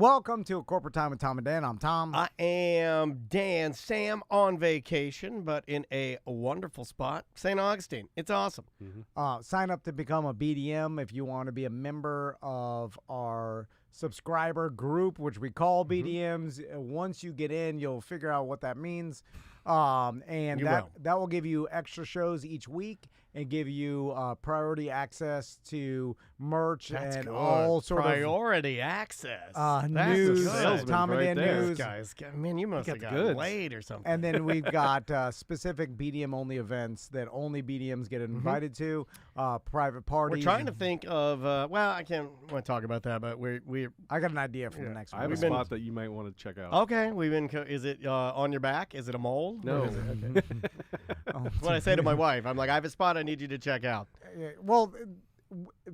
Welcome to Corporate Time with Tom and Dan. I'm Tom. I am Dan. Sam on vacation, but in a wonderful spot, St. Augustine. It's awesome. Sign up to become a BDM if you want to be a member of our subscriber group, which we call BDMs. Once you get in, you'll figure out what that means. And that will give you extra shows each week and give you priority access to merch and all sort of priority access. News, good. Tom and Dan news. Guys, man, you must have gotten laid or something. And then we've got specific BDM-only events that only BDMs get invited to, private parties. We're trying to think of, well, I can't want to talk about that, but I got an idea for the next one. I have a spot that you might want to check out. Okay, is it on your back? Is it a mole? No. Okay. That's what I say to my wife. I'm like, I have a spot I need you to check out. Well,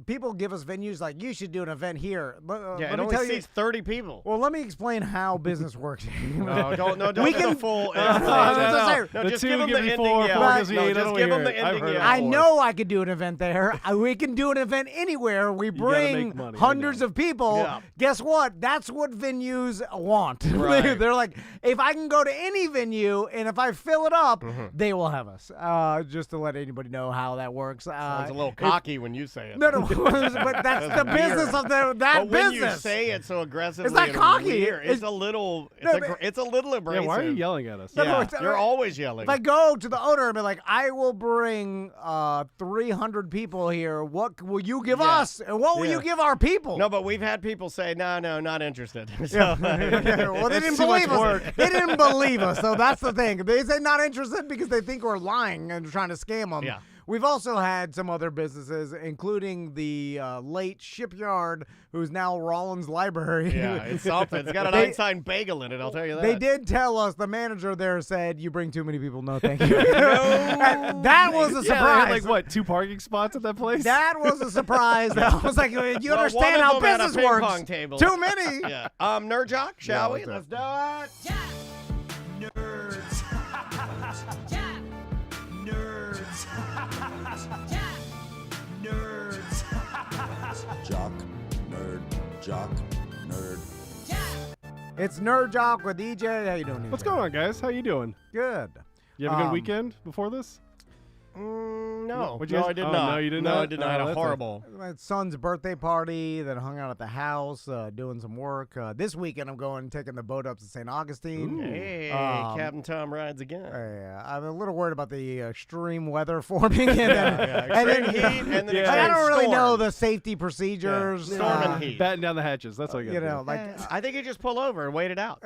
people give us venues like, you should do an event here. It only seats 30 people. Well, let me explain how business works. Don't we get can, a full. Just give them the ending. Just give them the ending. I know I could do an event there. We can do an event anywhere. We bring hundreds of people. Yeah. Guess what? That's what venues want. Right. They're like, if I can go to any venue and if I fill it up, they will have us. Just to let anybody know how that works. Sounds a little cocky when you say it. No, but that's the business of that but business. When you say it so aggressively, it's not cocky. It's a little. It's a little abrasive. Yeah, why are you yelling at us? You're always yelling. If I go to the owner and be like, I will bring 300 people here. What will you give us? And what will you give our people? No, but we've had people say, no, not interested. So, well, they didn't believe us. They didn't believe us. So that's the thing. They say not interested because they think we're lying and trying to scam them. Yeah. We've also had some other businesses, including the late Shipyard, who's now Rollins Library. Yeah, it's something. It's got an Einstein bagel in it, I'll tell you that. They did tell us, the manager there said, you bring too many people, no thank you. That was a surprise. Yeah, they had, like, what, 2 parking spots at that place? That was a surprise. I was like, you understand how business works. Table. Too many. Yeah. Nerd Jock, shall we? Let's do it. Yeah. Nerds. Yeah. Nerds. Yeah. Nerds. Jock, nerd. Yeah. It's Nerd Jock with EJ. How you doing, EJ? What's going on, guys? How you doing? Good. You have a good weekend before this? No. I did not. No, I did not. I had a that's horrible. My son's birthday party, then hung out at the house, doing some work. This weekend, I'm taking the boat up to St. Augustine. Hey, Captain Tom rides again. I'm a little worried about the extreme weather forming. And extreme heat and then I don't really storm. know the safety procedures. Storm and heat. Batten down the hatches. That's all you got to do. I think you just pull over and wait it out.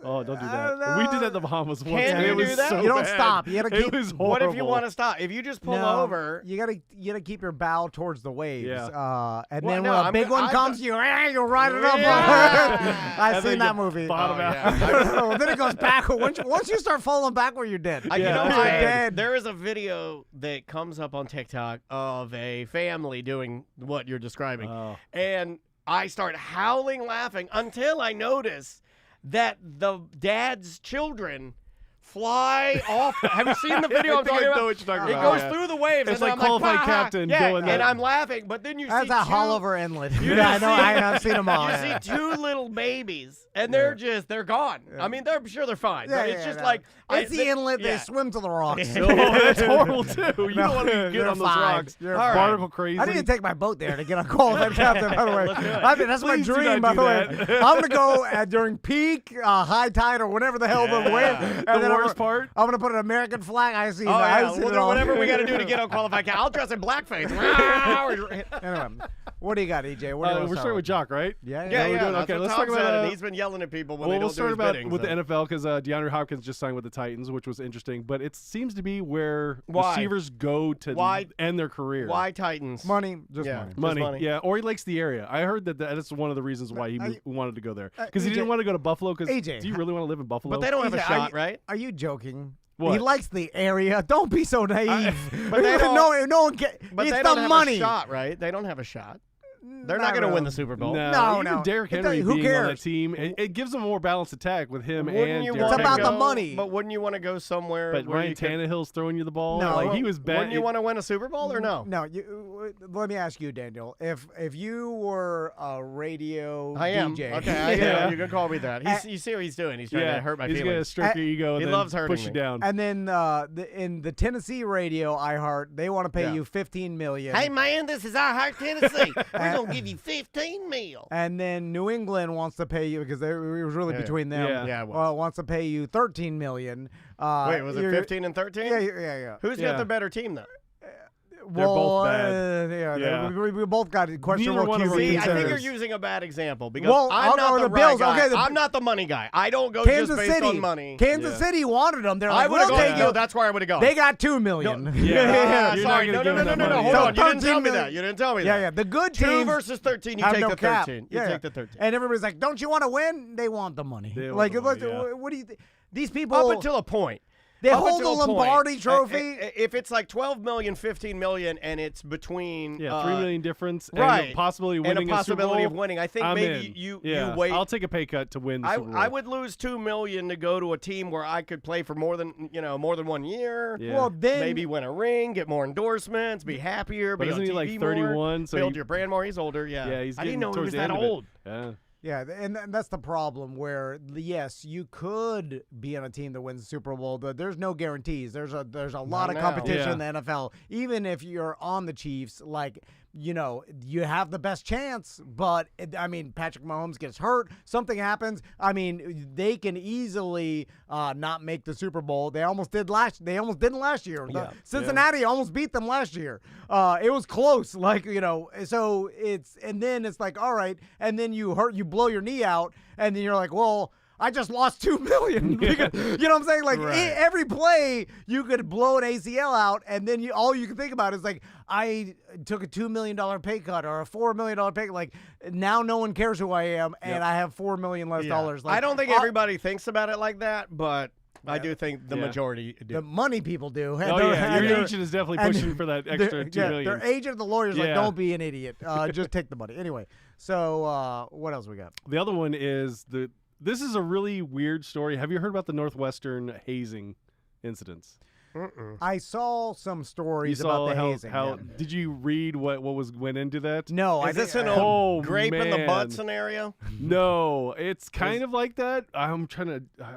Oh, don't do that. We did that in the Bahamas once. Can you it was do that? So You don't bad. stop. You gotta keep. It was horrible. What if you want to stop? If you just pull over, you gotta keep your bow towards the waves. Yeah. And Well, then no, when a big one comes, you ride it up. Yeah. I've seen that movie. Bottom out. Then it goes backward. Once you start falling backward, you're dead. You know, you're dead. there is a video that comes up on TikTok of a family doing what you're describing. And I start howling laughing until I notice that the dad's children fly off. Have you seen the video I'm talking about? I know what you're talking It about. goes through the waves. It's and like I'm qualified like, captain yeah, going and there. I'm laughing, but then you That's see a two, Holliver Inlet. I know. I've seen them all. You see 2 little babies, and they're gone. I mean, I'm sure they're fine, but it's just like it's the inlet. They swim to the rocks. Oh, that's horrible, too. You don't want to get on those rocks. You're Barnacle crazy. I didn't take my boat there to get on qualified captain, by the way. Let's do it. That's my Please do dream, by not the do way. that. I'm going to go during peak, high tide, or whatever the hell the wave. And The then worst part? I'm going to put an American flag. I see Oh, that. yeah. I've seen We'll it do all. whatever we got to do to get on qualified captain. I'll dress in blackface. Anyway, what do you got, EJ? What do you want to We're start starting with Jock, right? Yeah. Yeah, we're doing- that's okay, what let's Tom talk about, said, and he's been yelling at people when they We'll don't do start his about bidding. with the NFL because DeAndre Hopkins just signed with the Titans, which was interesting. But it seems to be where receivers go to end their career. Why Titans? Money, just Yeah. money. Money, yeah, or he likes the area. I heard that's one of the reasons why he wanted to go there because he AJ, didn't want to go to Buffalo. Because AJ, do you really want to live in Buffalo? But they don't have a EJ, shot, right? Are you joking? What? He likes the area. Don't be so naive. But they don't- no one can. But it's they the don't have money. a shot, right? They don't have a shot. They're not going to win the Super Bowl. No, No. even Derrick It Henry doesn't- who being on that cares? team, it gives them a more balanced attack with him Wouldn't and you Derrick wanna about Henry. the money. But wouldn't you want to go somewhere? But where Ryan you could- Tannehill's throwing you the ball. No. Like he was bad. Wouldn't you want to win a Super Bowl or no? No, let me ask you, Daniel. If you were a radio I am. DJ, Okay, yeah, you can call me that. You see what he's doing? He's trying to hurt my he's feelings. gonna stroke your ego. And he then loves hurting push me. you down. and then in the Tennessee radio, iHeart, they want to pay you $15 million. Hey man, this is iHeart Tennessee. We're gonna give you $15 million. And then New England wants to pay you because it was really between them. Yeah, it was. Wants to pay you $13 million. Wait, was it 15 and 13? Yeah. Who's got the better team then? They're both bad. Yeah. We both got questionable one of them QB. See, I think you're considers. using a bad example because Well, I'm not the Bills. right guy. Okay, I'm not the money guy. I don't go Kansas just based City. on money. Kansas City wanted them. They're I like, would have we'll gone. take No, you. that's where I would have gone. They got $2 million. You're sorry. not No. gonna give them that Hold money. on. You didn't 13 tell me million. that. You didn't tell me that. Yeah. The good 2 teams versus 13. You have take no the cap. 13. Yeah. You take the 13. And everybody's like, don't you want to win? They want the money. They want Like, the money, yeah. what do you think? These people. Up until a point. They Up hold the until a point. Lombardi Trophy. If it's like 12 million, 15 million, and it's between Yeah, $3 million difference, right, and a possibility of winning and a possibility Super of Bowl, winning, I think I'm maybe in. you Yeah, wait. I'll take a pay cut to win the Super Bowl. I would lose $2 million to go to a team where I could play for more than 1 year. Yeah. Well, then Maybe win a ring, get more endorsements, be happier. But be isn't on he like TV 31? More, So build he- your brand more. He's older. Yeah. Yeah, he's I getting didn't know he towards was the that end of it. old. Yeah. Yeah, and that's the problem where, yes, you could be on a team that wins the Super Bowl, but there's no guarantees. There's a lot of now. competition Yeah. in the NFL. Even if you're on the Chiefs, like, you have the best chance, but, Patrick Mahomes gets hurt, something happens. They can easily not make the Super Bowl. They almost didn't last year. Yeah. Cincinnati almost beat them last year. It was close, so then it's like, all right, and then you blow your knee out, and then you're like, well, I just lost $2 million. Because, you know what I'm saying? Like every play, you could blow an ACL out, and then all you can think about is like, I took a $2 million pay cut or a $4 million pay cut. Like now, no one cares who I am, and I have $4 million less dollars. Like, I don't think everybody thinks about it like that, but I do think the majority do. the money people do. Oh, yeah. Your agent is definitely pushing for that extra $2 million. Their agent, the lawyer's like, Yeah. don't be an idiot. Just take the money. Anyway, so what else we got? The other one is this is a really weird story. Have you heard about the Northwestern hazing incidents? I saw some stories You saw about the how, hazing. how yeah. Did you read what went into that? No, Is this an Oh, old grape in the butt man. scenario? No, it's kind of like that. I'm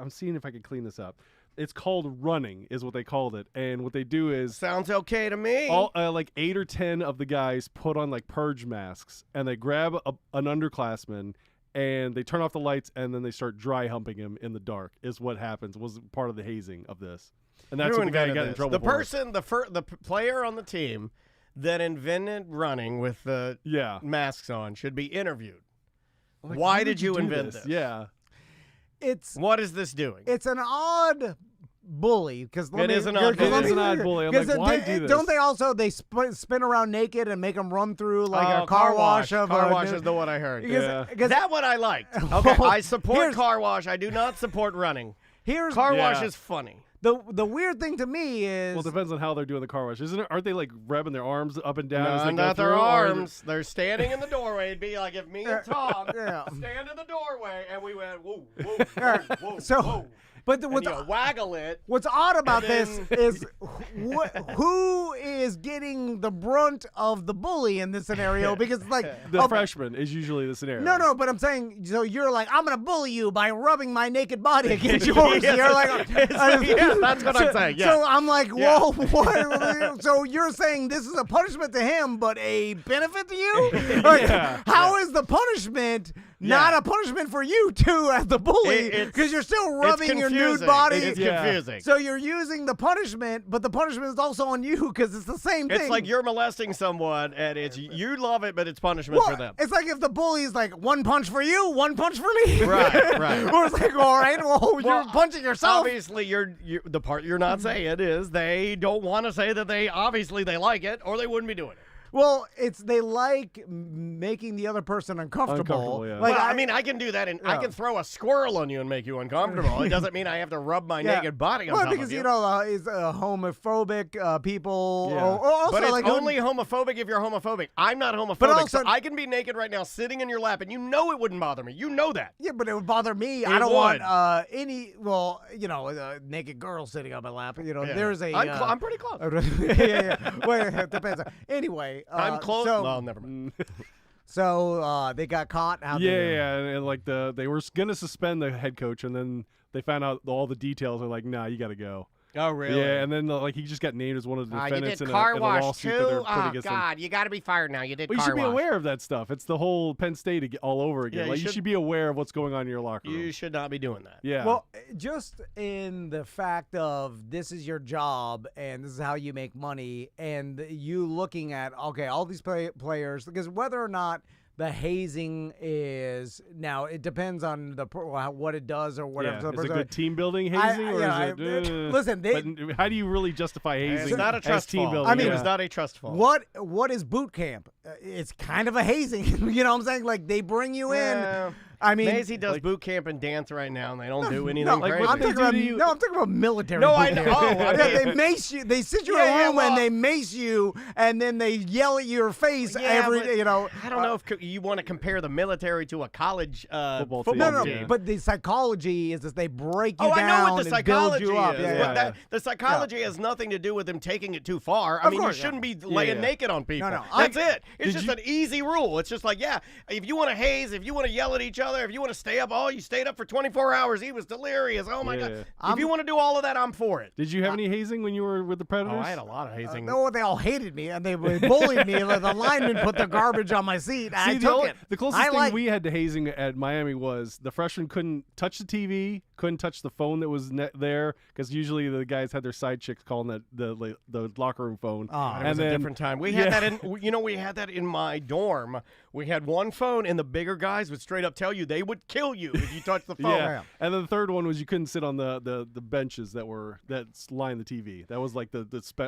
seeing if I can clean this up. It's called running, is what they called it. And what they do is Sounds okay to me. all like 8 or 10 of the guys put on like purge masks, and they grab an underclassman, and they turn off the lights, and then they start dry humping him in the dark. Is what happens. Was part of the hazing of this, and that's what the guy got in trouble The for. person, the player on the team that invented running with the masks on should be interviewed. Like, Why how did you do invent this? Yeah. What is this doing? It's an odd bully because It is an odd bully. It is an odd bully. I'm like, why do this? Don't they also spin around naked and make them run through like Oh, a car wash of car wash is the one I heard. Because That one I liked. Okay, I support car wash. I do not support running. Car wash is funny. The weird thing to me is Well, it depends on how they're doing the car wash, isn't it? Aren't they like grabbing their arms up and down as they go Not their through, or is it- arms. They're standing in the doorway. It'd be like if me and Tom Yeah. stand in the doorway and we went whoa, whoa, whoa, whoa, So, whoa. but And you waggle it. what's odd about And this then- is who is getting the brunt of the bully in this scenario? Because like The freshman is usually the scenario. No, but I'm saying, so you're like, I'm gonna bully you by rubbing my naked body against yours. Yes. You're like, Yeah, that's what I'm saying. Yeah. So I'm like, whoa, what? So you're saying this is a punishment to him, but a benefit to you? Like, how is the punishment not a punishment for you too as the bully? Because you're still rubbing your nude body. It's confusing. So you're using the punishment, but the punishment is also on you because it's the same thing. It's like you're molesting someone, and it's you love it, but it's punishment for them. It's like if the bully's like, one punch for you, one punch for me. Right. Or it's like, all right, well, you're punching yourself. Obviously, the part you're not saying is they don't want to say that they like it, or they wouldn't be doing it. Well, they like making the other person uncomfortable. Yeah. Like, Well, I mean, I can do that, and I can throw a squirrel on you and make you uncomfortable. It doesn't mean I have to rub my naked body on top because of you. you know, is homophobic people. Yeah. Or also, But it's like, only homophobic if you're homophobic. I'm not homophobic, But also- so I can be naked right now sitting in your lap, and you know it wouldn't bother me. You know that. Yeah, but it would bother me. It I don't would. want any. Well, naked girl sitting on my lap. Yeah. There's a. I'm pretty close. yeah. Wait, it depends. Anyway, anyway, I'm close. So, No, never mind. so they got caught. How'd they do? Yeah, and like they were gonna suspend the head coach, and then they found out all the details. They're like, nah, you got to go. Oh, really? Yeah, and then like he just got named as one of the You defendants did in car a wash lawsuit too? that they're putting Oh, against him. God. You got to be fired now. You did Well, you car should be wash. aware of that stuff. It's the whole Penn State all over again. Yeah, like you should be aware of what's going on in your locker room. You should not be doing that. Yeah. Well, just in the fact of this is your job and this is how you make money, and you looking at, okay, all these players, because whether or not the hazing is, now it depends on what it does or whatever. yeah. to the Is it person. good team building hazing, or is it? Listen, but how do you really justify hazing? It's not a as trust team fall. building? I mean, it yeah. was not a trust fall. what is boot camp? It's kind of a hazing. You know what I'm saying? Like they bring you in. I mean, Maisie does like- boot camp and dance right now, and they don't do anything no, crazy. what I'm they talking do about, to you- no, I'm talking about military. No, boot I know. camp. Oh, I Yeah, mean- they mace you. They sit you in Yeah, a room well- and they mace you, and then they yell at your face Yeah, every. but You know, I don't know if you want to compare the military to a college Football football team. No, team. but the psychology is that they break you Oh, down I know what the and build psychology you up. is. Yeah, but yeah. the psychology has nothing to do with them taking it too far. I Of mean, course, you yeah. shouldn't be laying Yeah. naked on people. No, That's it. It's Did just you- an easy rule. It's just like, yeah, if you want to haze, if you want to yell at each other, if you want to stay up, you stayed up for 24 hours. He was delirious. Oh, my Yeah. God. If you want to do all of that, I'm for it. Did you have any hazing when you were with the Predators? Oh, I had a lot of hazing. No, they all hated me and they bullied me. The linemen put the garbage on my seat. I took it. The closest I thing like- we had to hazing at Miami was the freshmen couldn't touch the TV, couldn't touch the phone that was there, because usually the guys had their side chicks calling that the locker room phone. Oh, It was a different time. We had that in, we had that in my dorm. We had one phone, and the bigger guys would straight up tell you they would kill you if you touched the phone. Yeah. And then the third one was you couldn't sit on the benches that line the TV. That was like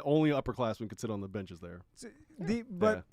only upperclassmen could sit on the benches there.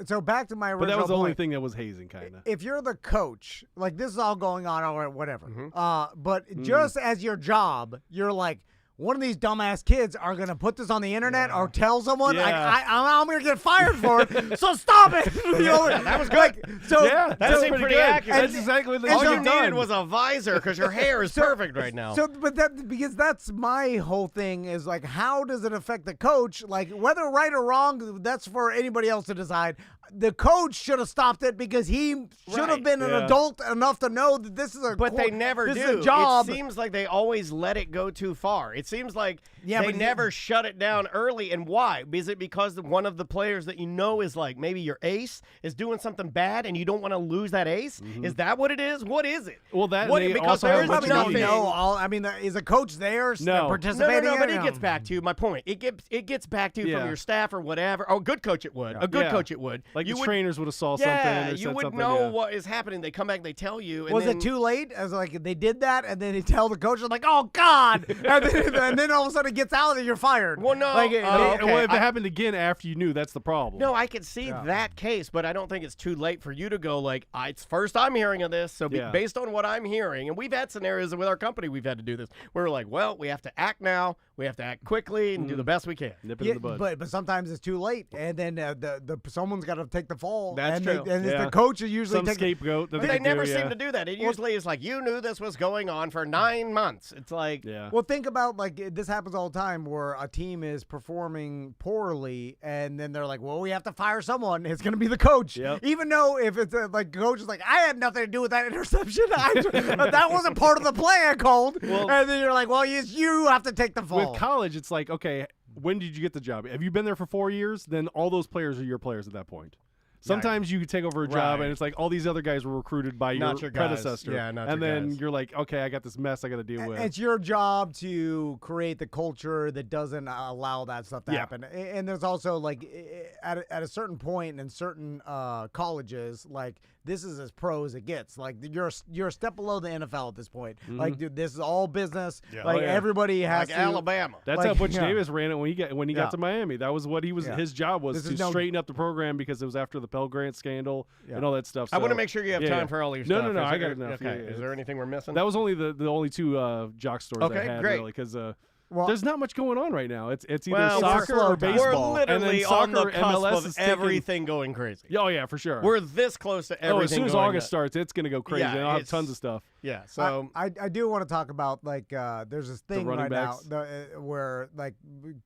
So back to my original But that was the only point. thing that was hazing, kind of. If you're the coach, like this is all going on or whatever, Mm-hmm. but just as your job, you're like, one of these dumbass kids are gonna put this on the internet or tell someone. Like, Yeah. I'm gonna get fired for it. So stop it. You know, that was good. So Yeah, That that's seemed pretty good. accurate. That's exactly what All they you should needed done. was a visor because your hair is perfect right now. So, but that because that's my whole thing is like, how does it affect the coach? Like, whether right or wrong, that's for anybody else to decide. The coach should have stopped it because he should have Right. been an Yeah. adult enough to know that this is a. But they never this do. Is a job. It seems like they always let it go too far. It seems like Yeah, they but never shut it down early. And why? Is it because one of the players that you know is like maybe your ace is doing something bad and you don't want to lose that ace? Is that what it is? What is it? Well, that what, they because also there have is a bunch of Probably nothing. don't know. I mean, is a coach there No. participating? No, but in it gets back to my point. It gets back to Yeah. from your staff or whatever. Oh, good coach it would. A good Yeah. coach it would. Like you the would, trainers would have saw something yeah, or you said would something. know yeah. what is happening. They come back, they tell you. And Was then, it too late? As like they did that, and then they tell the coach, like, "Oh God!" and then all of a sudden it gets out, and you're fired. Well, no. Like, Okay, Well, if I- it happened again after you knew, that's the problem. No, I could see that case, but I don't think it's too late for you to go like, it's first I'm hearing of this, so Yeah. based on what I'm hearing, and we've had scenarios with our company we've had to do this, where we're like, well, we have to act now, we have to act quickly, and do the best we can. Nip it Yeah, in the bud. but sometimes it's too late, and then the someone's got to take the fall. That's and true. And it's Yeah. the coach that usually Some takes. scapegoat. That But they could never do, seem yeah. to do that. It usually is like, you knew this was going on for 9 months. It's like, Yeah. Well, think about like this happens all the time where a team is performing poorly, and then they're like, "Well, we have to fire someone. It's going to be the coach." Yep. Even though if it's like coach is like, "I had nothing to do with that interception. That wasn't part of the play I called." Well- and then you're like, "Well, you have to take the fall." With college, it's like, okay, when did you get the job? Have you been there for 4 years? Then all those players are your players at that point. Sometimes you take over a job Right. and it's like all these other guys were recruited by Not your guys. predecessor. Yeah, not and your then guys. you're like, okay, I got this mess I got to deal with. It's your job to create the culture that doesn't allow that stuff to Yeah. happen. And there's also like at a certain point in certain colleges, like this is as pro as it gets. Like you're a step below the NFL at this point. Like dude, this is all business. Yeah. Like Oh, yeah. everybody has like to. Alabama. That's like, how Butch yeah. Davis ran it when he Yeah. got to Miami. That was what he was. Yeah. His job was This to is no- straighten up the program because it was after the Pell Grant scandal and all that stuff. I want to so- make sure you have yeah, time yeah. for all your No, stuff. no, Is I there- got enough. Okay. Yeah, Is there anything we're missing? That was only the only two jock stories I Okay, had great. really because Well, there's not much going on right now. It's either Well, soccer slow or time. baseball. We're literally and then on the soccer, cusp MLS of is taking- everything going crazy. Oh yeah, for sure. We're this close to everything. as soon as going August nuts. starts, it's gonna go crazy. Yeah, and I'll have it's- tons of stuff. Yeah. So I do want to talk about like there's this thing running right backs? now where like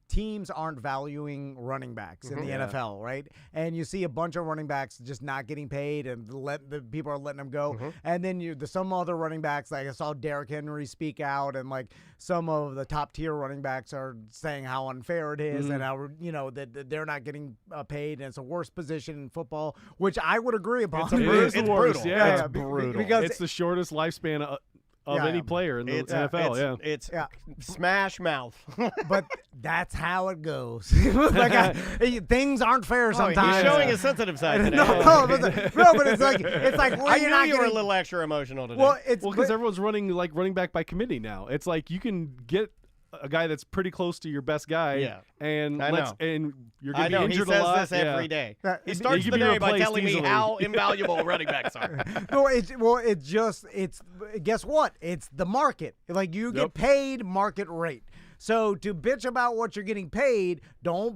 teams aren't valuing running backs in the Yeah. NFL, right? And you see a bunch of running backs just not getting paid, and the people are letting them go. And then some other running backs, like I saw Derrick Henry speak out, and like some of the top tier running backs are saying how unfair it is and how that they're not getting paid, and it's a worse position in football, which I would agree upon. It is the It's worst. brutal. Yeah, It's brutal. because it's the shortest lifespan of Yeah, any yeah. player in the it's NFL. It's Yeah. smash mouth. but that's how it goes. Like things aren't fair sometimes. He's showing his sensitive side today. no, but it's like well, I you're knew not you were a getting- little extra emotional today. Well, it's Well, because everyone's running back by committee now. It's like you can get a guy that's pretty close to your best guy, Yeah. and I know. and you're I gonna know be he injured says a lot. this every day. Yeah. He You starts could the be day by replaced telling easily. me how invaluable running backs are. No, it's guess what? It's the market. Like you get Yep. paid market rate. So to bitch about what you're getting paid, you're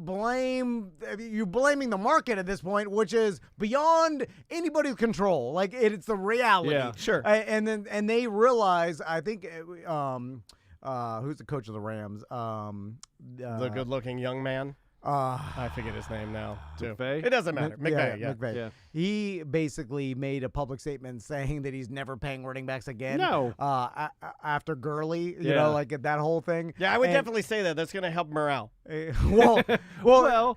blaming the market at this point, which is beyond anybody's control. Like it's the reality. Yeah. Sure. And they realize, I think who's the coach of the Rams? The good-looking young man. I forget his name now, too. McVay? It doesn't matter. McVay, yeah. McVay. Yeah. He basically made a public statement saying that he's never paying running backs again. No. After Gurley, you Yeah. know, like that whole thing. Yeah, I would And- definitely say that. That's going to help morale. Well,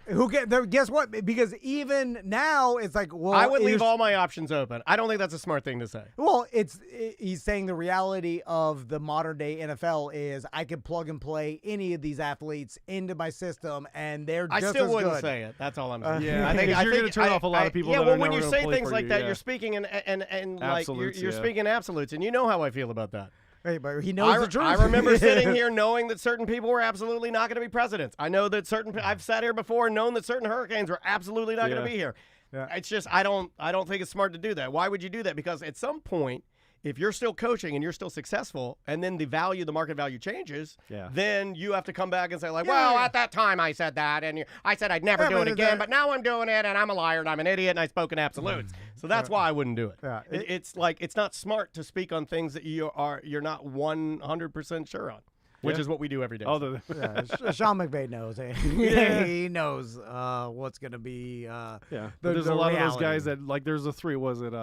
guess what? Because even now, it's like, well, I would leave here's- all my options open. I don't think that's a smart thing to say. Well, he's saying the reality of the modern day NFL is I could plug and play any of these athletes into my system, and they're I just still as wouldn't good. say it. That's all I'm saying. Yeah, I think because you're going gonna turn off a lot of people Yeah, that well, are when never you gonna say play things for like you, that, yeah. you're speaking and like Absolutes, you're yeah. speaking absolutes, and you know how I feel about that. Hey, but he knows the truth. I remember sitting here knowing that certain people were absolutely not going to be presidents. I know that I've sat here before and known that certain hurricanes were absolutely not going Yeah. to be here. Yeah. It's just I don't think it's smart to do that. Why would you do that? Because at some point, if you're still coaching and you're still successful, and then the market value changes, Yeah. then you have to come back and say like, Yeah, well, yeah. at that time I said that, and I said I'd never Yeah, do but it it's again, a- but now I'm doing it, and I'm a liar, and I'm an idiot, and I spoke in absolutes. So that's why I wouldn't do it. Yeah. It's like it's not smart to speak on things that you're not 100% sure on, which Yeah. is what we do every day. Oh, the, Yeah, Sean McVay knows. Yeah. He knows what's going to be. yeah. The- But there's the a lot of those reality. guys that like. There's the three. Was it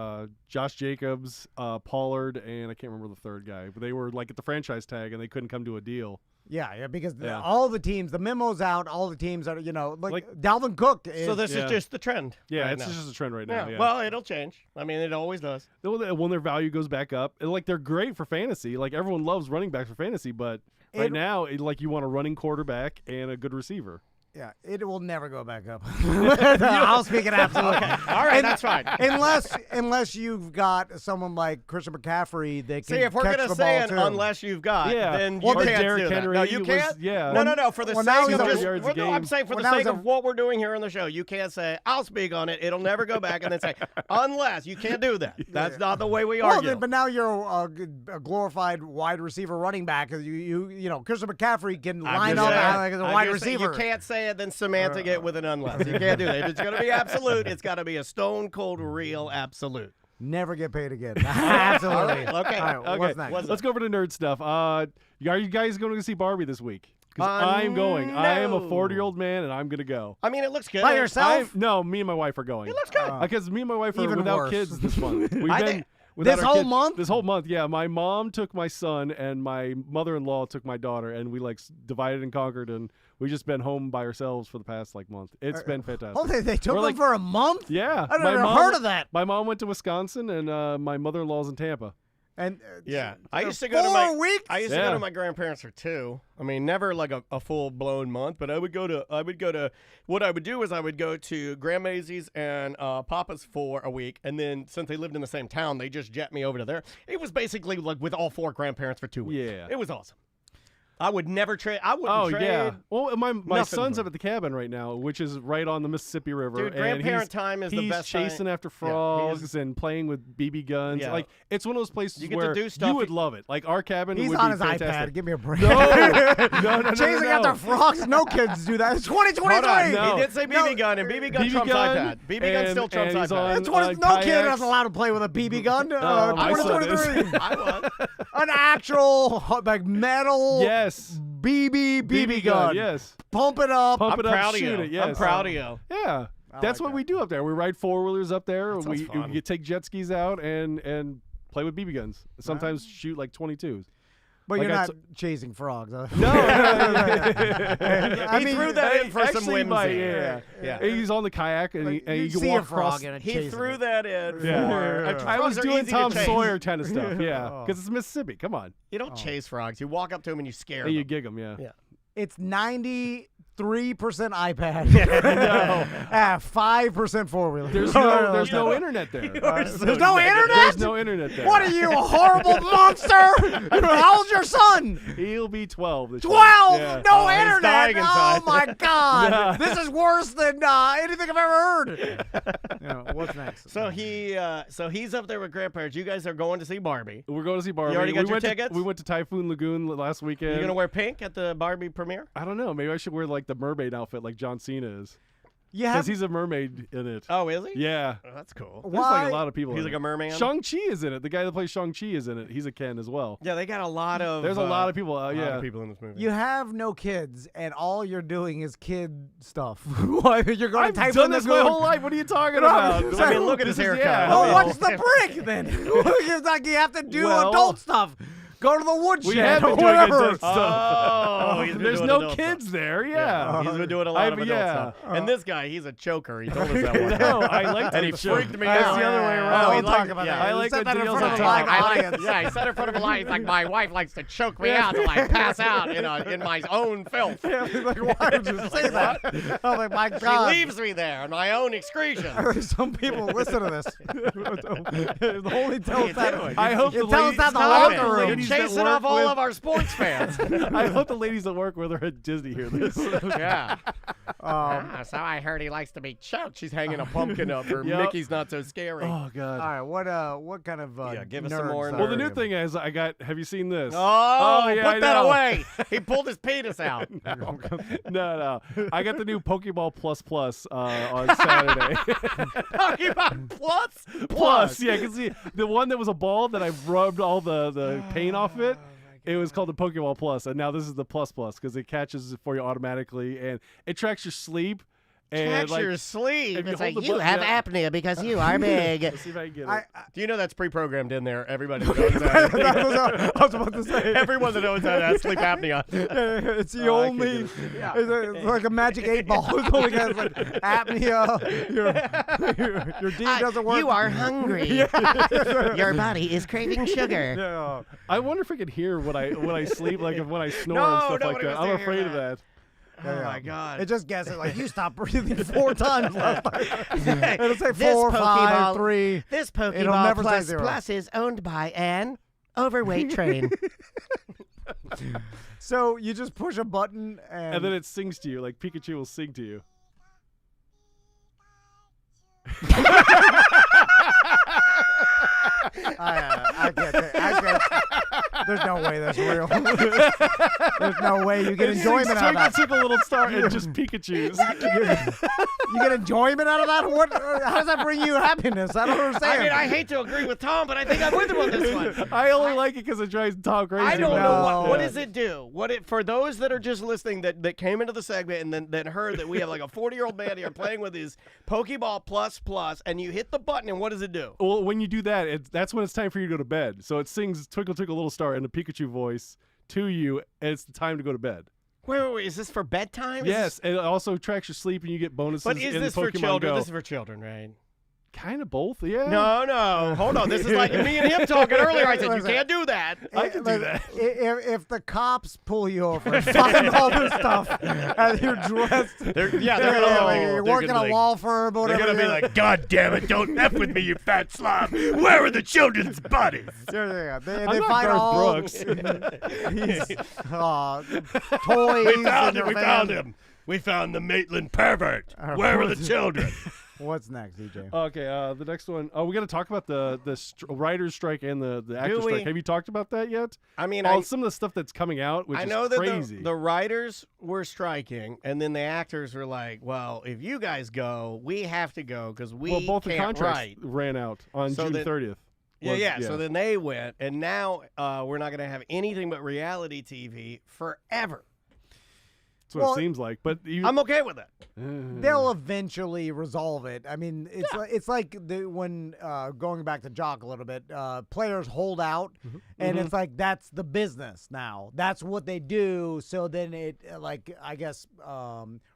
Josh Jacobs, Pollard, and I can't remember the third guy. But they were like at the franchise tag, and they couldn't come to a deal. Yeah, because Yeah. all the teams, the memo's out. All the teams are, like Dalvin Cook. Is, So this Yeah. is just the trend. Yeah, right it's now. just a trend right Yeah. now. Yeah. Well, it'll change. I mean, it always does. When their value goes back up, and, like they're great for fantasy. Like everyone loves running backs for fantasy, but right now, like you want a running quarterback and a good receiver. Yeah, it will never go back up. I'll speak it absolutely. All right, that's fine. Unless you've got someone like Christian McCaffrey that can See, if we're catch gonna the say ball it, too. unless you've got, Yeah. then you Well, can't Derrick do that. Henry No, you was- can't. yeah. No. For the Well, now sake he's of over just, yards a well, no, I'm game. saying for Well, the now sake he's of what we're doing here on the show, you can't say I'll speak on it. It'll never go back, and then say unless. You can't do that. That's not the way we Well, argue. but now you're a glorified wide receiver running back. You know Christian McCaffrey can line just up saying. as a I'm wide just saying, receiver. You can't say it, then semantic it with an unless. You can't do that. If it's going to be absolute, it's got to be a stone cold real absolute. Never get paid again. Absolutely. All right, okay. All right, Okay, what's next? What's let's go over to nerd stuff. Are you guys going to see Barbie this week? Because I'm going. I am a no. 40-year-old man, and I'm going to go. I mean, it looks good. By yourself? No, me and my wife are going. It looks good. Because me and my wife are Even without worse. kids this month. We've I been think- without This our whole kids- month? This whole month, yeah. My mom took my son, and my mother-in-law took my daughter, and we like divided and conquered, and we've just been home by ourselves for the past month. It's been fantastic. Oh, they took We're him like- for a month? Yeah, I've my never mom- heard of that. My mom went to Wisconsin, and my mother-in-law's in Tampa. And Yeah, I used to go to 4 weeks. I used to go Yeah. to my grandparents for 2. I mean, never like a full blown month, but I would go to. What I would do is I would go to Grandma Maisie's and Papa's for a week, and then since they lived in the same town, they just jet me over to there. It was basically like with all 4 grandparents for 2 weeks. Yeah. It was awesome. I would never trade. I wouldn't Oh trade. yeah. Well, my nothing son's for up at the cabin right now, which is right on the Mississippi River. Dude, and grandparent time is the he's best chasing time. after Yeah, frogs and playing with BB guns. Yeah. Like it's one of those places You get to where do stuff you would you- love it. Like our cabin He's would on be his fantastic. iPad. Give me a break. No. Chasing after frogs. No kids do that. It's 2023. Hold on. No. He did say BB gun, and BB gun BB trumps gun, iPad. BB gun still trumps and he's iPad. on, It's 20, no kid kayaks. is allowed to play with a BB gun. my son is. 2023. I was. An actual like metal Yes. BB gun. Yes. Pump it up. Pump I'm it up, proud of shoot you. it. Yes. I'm proud of you. Yeah. That's like what that. we do up there. We ride 4-wheelers up there. sounds We fun. take jet skis out and play with BB guns. Sometimes shoot like 22s. But Like you're I not t- chasing frogs. Huh? No. I He mean, threw that in for some Actually, whimsy. my- yeah. Yeah. He's on the kayak and, Like, and you you can see walk a frog across. and He chasing threw it. that in for. Yeah. I was frogs are doing easy to Tom chase. Sawyer kind of stuff, yeah, Oh. because it's Mississippi. Come on, You don't chase frogs. You walk up to them and you scare and you them. gig them, yeah. Yeah. It's 93% iPad. No. 5% four-wheeler. There's no internet there. There's no internet? There's no internet there. What are you, a horrible monster? How old's your son? He'll be 12 this year. 12? Yeah. No he's internet? dying Oh inside. my God. Yeah. This is worse than anything I've ever heard. What's next? So he's up there with grandparents. You guys are going to see Barbie. We're going to see Barbie. You already got we your went tickets? we went to Typhoon Lagoon last weekend. You gonna wear pink at the Barbie premiere? I don't know. Maybe I should wear like the mermaid outfit like John Cena is. You Because have he's a mermaid in it. Oh, is he? Yeah. Oh, that's cool. There's like Why? a lot of people He's in like it. a merman. Shang-Chi is in it. The guy that plays Shang-Chi is in it. He's a Ken as well. Yeah, they got a lot of. There's a lot of people. a lot Yeah. of people in this movie. You have no kids, and all you're doing is kid stuff. What, you're going I've to type done in the this my Google- whole life. What are you talking No, about? I mean, look at his This is- haircut. yeah. Oh, I mean, what's the break then? It's like you have to do Well- adult stuff. Go to the woodshed We have or been doing whatever. adult stuff. Oh, he's been There's doing no adult kids stuff. there. Yeah. He's been doing a lot of adult yeah. stuff. And this guy, he's a choker. He told us that one. No, I like And he the show. freaked me That's out. the other way Oh, around. we'll he talk liked- about yeah, that. I You like said the that in deals front of on a top. live audience. Yeah, he said in front of a line. He's like, my wife likes to choke me out till I pass out in my own filth. He's like, why would you say that? I was like, my She God. leaves me there in my own excretion. Some people listen to this. Only tell us that. I hope You the tell us ladies, that in the I hope locker the room. ladies that Chasing work off all with- of our sports fans. I hope the ladies that work with her at Disney hear this. Yeah. So I heard he likes to be choked. She's hanging a pumpkin up for Yep. Mickey's Not So Scary. Oh God. All right, what kind of Yeah, give us nerds some more are Well, the new you? thing is, I got. Have you seen this? Oh, yeah, I put that know. away. He pulled his penis out. No. I got the new Pokeball Plus on Saturday. Pokemon Plus, yeah, because the one that was a ball that I rubbed all the paint off it. It was called the Pokeball Plus, and now this is the Plus because it catches it for you automatically, and it tracks your sleep. And Tracks like, your sleep. if you It's hold like, the you button have down- apnea because you are big. Let's see if I can get it. Do you know that's pre-programmed in there? Everybody knows that. I was about to say. Everyone that knows that has sleep apnea. It's the Oh, I can only. get it. Yeah. It's like a magic 8-ball. It's only got like apnea. Your D doesn't work. You are hungry. Your body is craving sugar. Yeah. I wonder if I could hear when I sleep, like when I snore No, and stuff like nobody that. wants I'm to hear afraid of that. that. Oh my God. It just guesses like you stopped breathing 4 times last night. It'll say This 4, 5, Pokeball- 3. This It'll Pokeball never say Plus 0. Plus is owned by an overweight train. So you just push a button And then it sings to you, like Pikachu will sing to you. I get it. There's no way that's real. There's no way you get enjoyment out of Twinkle, that. twinkle, little star, and just Pikachu's. You get enjoyment out of that? What? How does that bring you happiness? I don't understand. I mean, I hate to agree with Tom, but I think I'm with him on this one. I only like it because it drives Tom crazy. I don't but- know what No. does it do. For those that are just listening that came into the segment and then that heard that we have like a 40-year-old man here playing with his Pokeball Plus, and you hit the button, and what does it do? Well, when you do that, that's when it's time for you to go to bed. So it sings "Twinkle Twinkle Little Star" in a Pikachu voice to you, and it's the time to go to bed. Wait, is this for bedtime? Is Yes, and it also tracks your sleep, and you get bonuses But is in this Pokemon for children? Go. This is for children, right? Kind of both, yeah. No, hold on. This is like me and him talking earlier. I said, you can't do that. I can do that. If the cops pull you over and find all this stuff and you're dressed, you're working a law firm or They're whatever. going to be like, God damn it, don't F with me, you fat slob. Where are the children's bodies? Yeah. They I'm not find Garth all Brooks. toys. We found him. We found the Maitland pervert. Where are the children? What's next, DJ? Okay, the next one. Oh, we got to talk about the writers' strike and the actors' we? strike. Have you talked about that yet? I mean, some of the stuff that's coming out, which I is know that crazy. the writers were striking, and then the actors were like, well, if you guys go, we have to go because we both the can't contracts write. ran out on So June then- 30th. Yeah. So then they went, and now we're not going to have anything but reality TV forever. That's what Well, it seems like. But I'm okay with it. They'll eventually resolve it. I mean, it's like when going back to Jock a little bit, players hold out, and it's like that's the business now. That's what they do. So then it, I guess,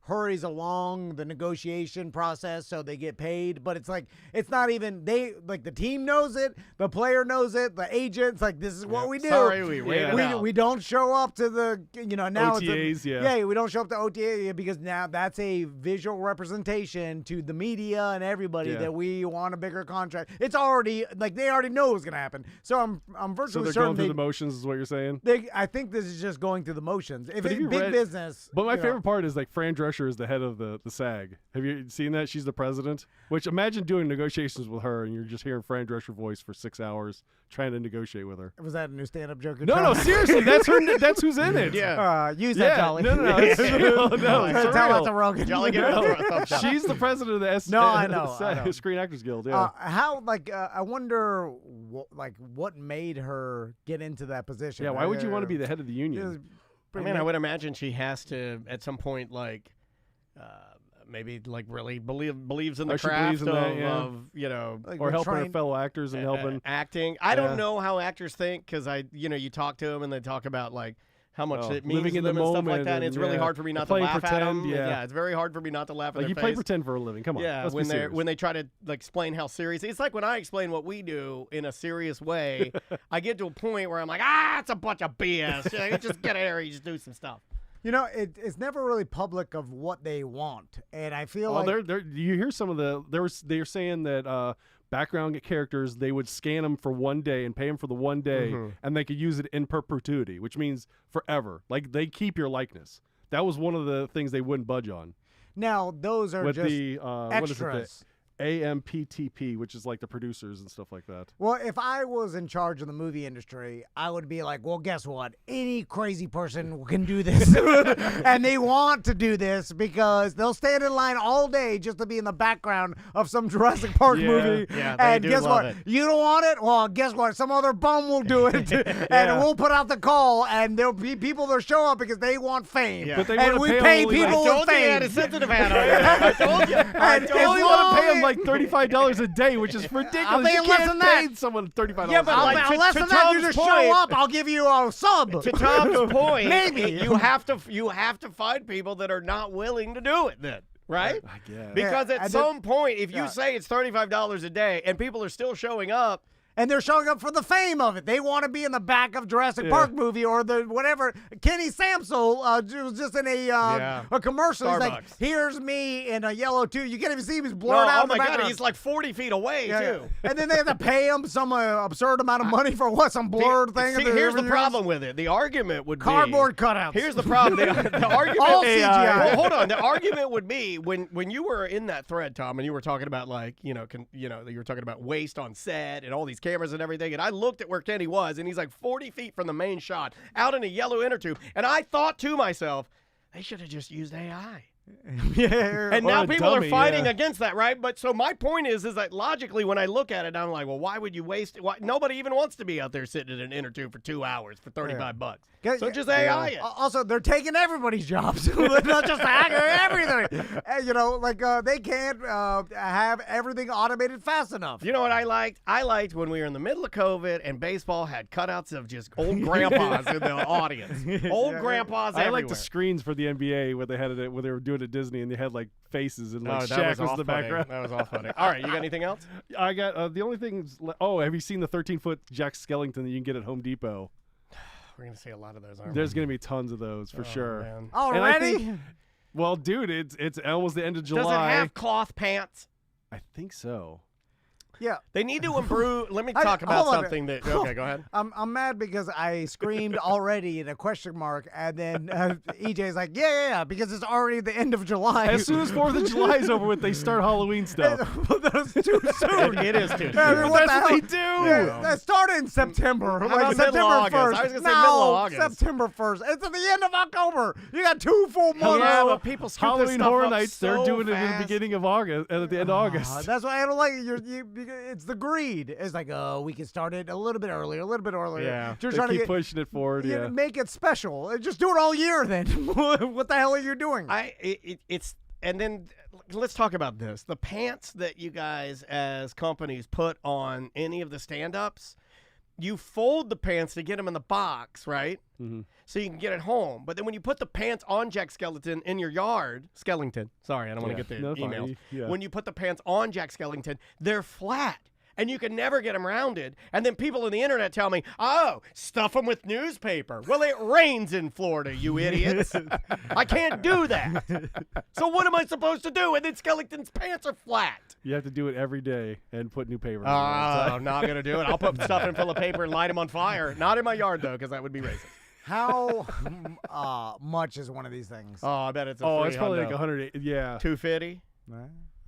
hurries along the negotiation process, so they get paid. But it's like it's not even the team knows it, the player knows it, the agent's like this is what we do. Sorry, we waited out. We don't show up to the now OTAs, we don't show up to OTA because now that's a visual representation to the media and everybody that we want a bigger contract. It's already they already know what's gonna happen. So I'm so virtually they're certain going through the motions, is what you're saying. I think this is just going through the motions. If it's you big read- business. But my favorite part is Fran Drescher is the head of the SAG. Have you seen that? She's the president. Which imagine doing negotiations with her and you're just hearing Fran Drescher voice for 6 hours trying to negotiate with her. Was that a new stand-up joke? No, seriously, that's her. That's who's in it. Yeah. Use that, Jolly. No, it's real. No, it's Tell that real. to Rogan. Jolly, give it a thumbs up. She's the president of the No, I know. Screen Actors Guild. Yeah. How I wonder what made her get into that position. Yeah. Why would you want to be the head of the union? I would imagine she has to at some point maybe really believes in the she craft believes in that, of Or helping her fellow actors and helping. acting. I don't know how actors think because you talk to them and they talk about how much it means living to in them the and stuff like moment that. And it's really hard for me not to playing laugh at them. pretend, yeah. It's very hard for me not to laugh at their You face. play pretend for a living. Come on. Yeah, Let's be when serious. they try to explain how serious it's like when I explain what we do in a serious way, I get to a point where I'm like, it's a bunch of BS. You just get in there, you just do some stuff. It's never really public of what they want, and I feel like you hear some of they're saying that background characters, they would scan them for 1 day and pay them for the 1 day, and they could use it in perpetuity, which means forever. They keep your likeness. That was one of the things they wouldn't budge on. now those are With just the extras. what is it? AMPTP, which is the producers and stuff like that. Well, if I was in charge of the movie industry, I would be like, well, guess what? Any crazy person can do this. And they want to do this because they'll stand in line all day just to be in the background of some Jurassic Park movie. Yeah, they and do guess love what? it. You don't want it? Well, guess what? Some other bum will do it. And we'll put out the call, and there'll be people that show up because they want fame. Yeah. But they And wanna we pay 'em pay only people I with told you he fame. had a sensitive hat on. I told you. And They only as want to pay long them $35 a day, which is ridiculous. paying You less can't than that. pay someone $35 Yeah, but a day. like, Unless to than that, you Tom's just point- show up. I'll give you a sub. To Tom's point, Maybe. you have to find people that are not willing to do it then, right? I guess. Because Yeah, at and some point, if you yeah. say it's $35 a day and people are still showing up, And they're showing up for the fame of it. They want to be in the back of Jurassic Park movie or the whatever. Kenny Samsel was just in a commercial. He's like, Starbucks. here's me in a yellow too. You can't even see him. He's blurred out oh in the my God, background. he's like 40 feet away Yeah, too. yeah. And then they have to pay him some absurd amount of money for what? Some blurred thing? See, that here's the they're problem with it. The argument would Cardboard be cutouts. Here's the problem. The argument. All CGI. Well, hold on. The argument would be when you were in that thread, Tom, and you were talking about you were talking about waste on set and all these cameras and everything, and I looked at where Kenny was, and he's like 40 feet from the main shot, out in a yellow inner tube, and I thought to myself, they should have just used AI. Yeah. And Or now a people dummy, are fighting yeah. against that, right? But so my point is that logically, when I look at it, I'm like, well, why would you waste it? Nobody even wants to be out there sitting in an inner tube for 2 hours for $35. So just AI it. Also, they're taking everybody's jobs. Not just everything. They can't have everything automated fast enough. You know what I liked? I liked when we were in the middle of COVID and baseball had cutouts of just old grandpas in the audience. Old grandpas I everywhere. like the screens for the NBA where they had it where they were doing it at Disney, and they had like faces and like that Shaq was was all in the funny. background. That was all funny. All right, you got anything else? I got the only things. Have you seen the 13-foot Jack Skellington that you can get at Home Depot? We're gonna see a lot of those, aren't There's gonna be tons of those for we? sure. Man. And I Already? think- Well, dude, it's almost the end of July. Does it have cloth pants? I think so. Yeah. They need to improve. Let me I- talk about hold on. something that. Okay, go ahead. I'm mad because I screamed already in a question mark, and then EJ's like, yeah, because it's already the end of July. As soon as 4th of July is over with, they start Halloween stuff. Well, that's too soon. It is too soon. I mean, what That's the what they hell? do. Yeah, that started in September. How Like about September middle of 1st. August? I was gonna say no, middle of August. September 1st. It's at the end of October. You got 2 full months. Yeah, but people scoop this Halloween stuff Horror up Nights, so they're doing it in the fast. beginning of August and at the end of August. That's why I don't like it. It's the greed. It's like, we can start it a little bit earlier, Yeah. Just They trying to keep get, pushing it forward, yeah. make it special. Just do it all year then. What the hell are you doing? It's and then let's talk about this. The pants that you guys as companies put on any of the stand-ups, you fold the pants to get them in the box, right? Mm-hmm. So you can get it home. But then when you put the pants on Jack Skellington in your yard, Skellington, sorry, I don't want to get the No, fine. emails. Yeah. When you put the pants on Jack Skellington, they're flat. And you can never get them rounded. And then people on the internet tell me, oh, stuff them with newspaper. Well, it rains in Florida, you idiots. I can't do that. So what am I supposed to do? And then Skellington's pants are flat. You have to do it every day and put new paper Oh, on I'm not going to do it. I'll put stuff in full of paper and light them on fire. Not in my yard, though, because that would be racist. How much is one of these things? Oh, I bet it's a Oh, free it's probably hundo. like 100. Yeah. 250.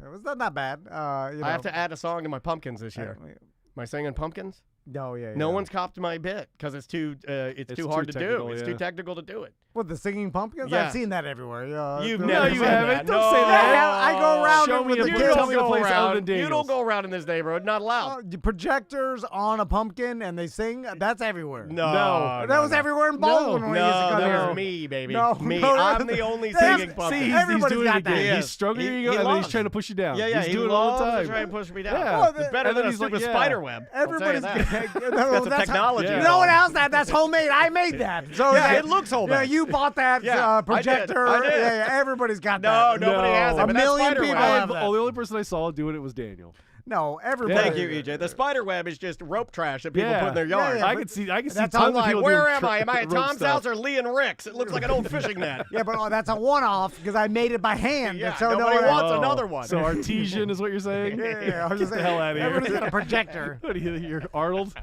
It was not bad. I have to add a song to my pumpkins this year. Oh, Am I singing pumpkins? yeah. No one's copped my bit because it's too hard too to do. technical, It's yeah. too technical to do it. What, the singing pumpkins? Yeah. I've seen that everywhere. Yeah, You've it's- never you said haven't. that. Don't no. say that. Yeah, I go around Show it with me the a You place- kids. tell me a don't go place other around. than You don't Daniels. go around in this neighborhood. Not allowed. Projectors on a pumpkin and they sing. That's everywhere. No. That was everywhere in Baldwin when we used to No, come that here. was me, baby. No, me. no, I'm the only that's- singing see, pumpkin. See, he's Everybody's doing it got that. again. He He's is. stroking He your ego, and then he's loves trying it. to push you down. Yeah, he's he doing it all loves the to time. try and push me down. Yeah. Well, It's better and than then a he's like, stupid yeah. spider web. Everybody's I'll tell you that. That's a technology. Yeah. You know what else? That's homemade. I made that. So Yeah, it looks homemade. Yeah, you bought that Yeah, I did. projector. I did. Yeah, everybody's got No, that. nobody has it. No. But A that's million spider people web. have that. The only person I saw doing it was Daniel. No, everybody. Thank you, EJ. The spider web is just rope trash that people Yeah. put in their yard. Yeah, I but can see that's tons I'm of like, people where doing am I? Am I at rope Tom's stuff. house or Lee and Rick's? It looks like an old fishing net. Yeah, but that's a one-off because I made it by hand. Yeah, so nobody no one- wants another one. So artesian is what you're saying? Yeah, I was Get just the saying, hell out of here. Everybody's got a projector. What are you, you're Arnold?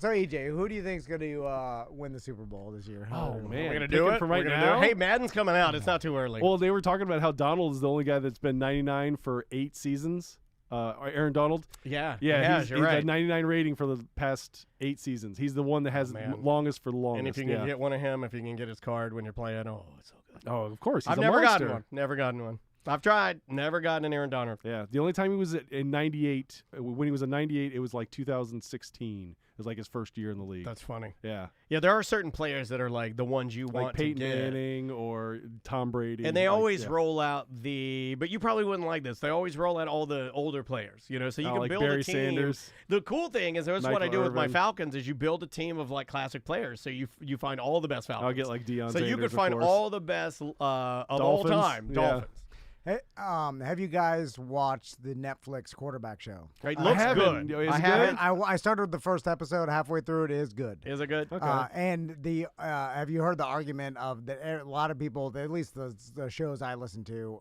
So EJ, who do you think's going to win the Super Bowl this year? Oh, man. We're gonna Pick do him it from We're right gonna now? do it. Hey, Madden's coming out. It's not too early. Well, they were talking about how Donald is the only guy that's been 99 for 8 seasons. Aaron Donald. yeah, Yeah, you're he's right. got 99 rating for the past 8 seasons. He's the one that has man. longest for the longest. And if you can get one of him, if you can get his card when you're playing, oh, it's so good. Oh, of course. He's I've a never monster. gotten one. Never gotten one. I've tried. Never gotten an Aaron Donald. Yeah, the only time he was in 98, when he was in 98, it was like 2016. It was like his first year in the league. That's funny. Yeah, Yeah, there are certain players that are like the ones you like want Peyton to get. Manning or Tom Brady. And they like, always yeah. roll out but you probably wouldn't like this. They always roll out all the older players, so you can like build Barry a team. Sanders. The cool thing is, that's what I Michael do with my Irvin. Falcons, is you build a team of like classic players. So you find all the best Falcons. I'll get like Deion so Sanders, you could of find course. all the best of all Dolphins, time. yeah. Dolphins. Hey, have you guys watched the Netflix quarterback show? Right? I Looks haven't. good. Is I it haven't. I started the first episode. Halfway through, it is good. Is it good? Okay. And have you heard the argument of that? A lot of people, at least the shows I listen to,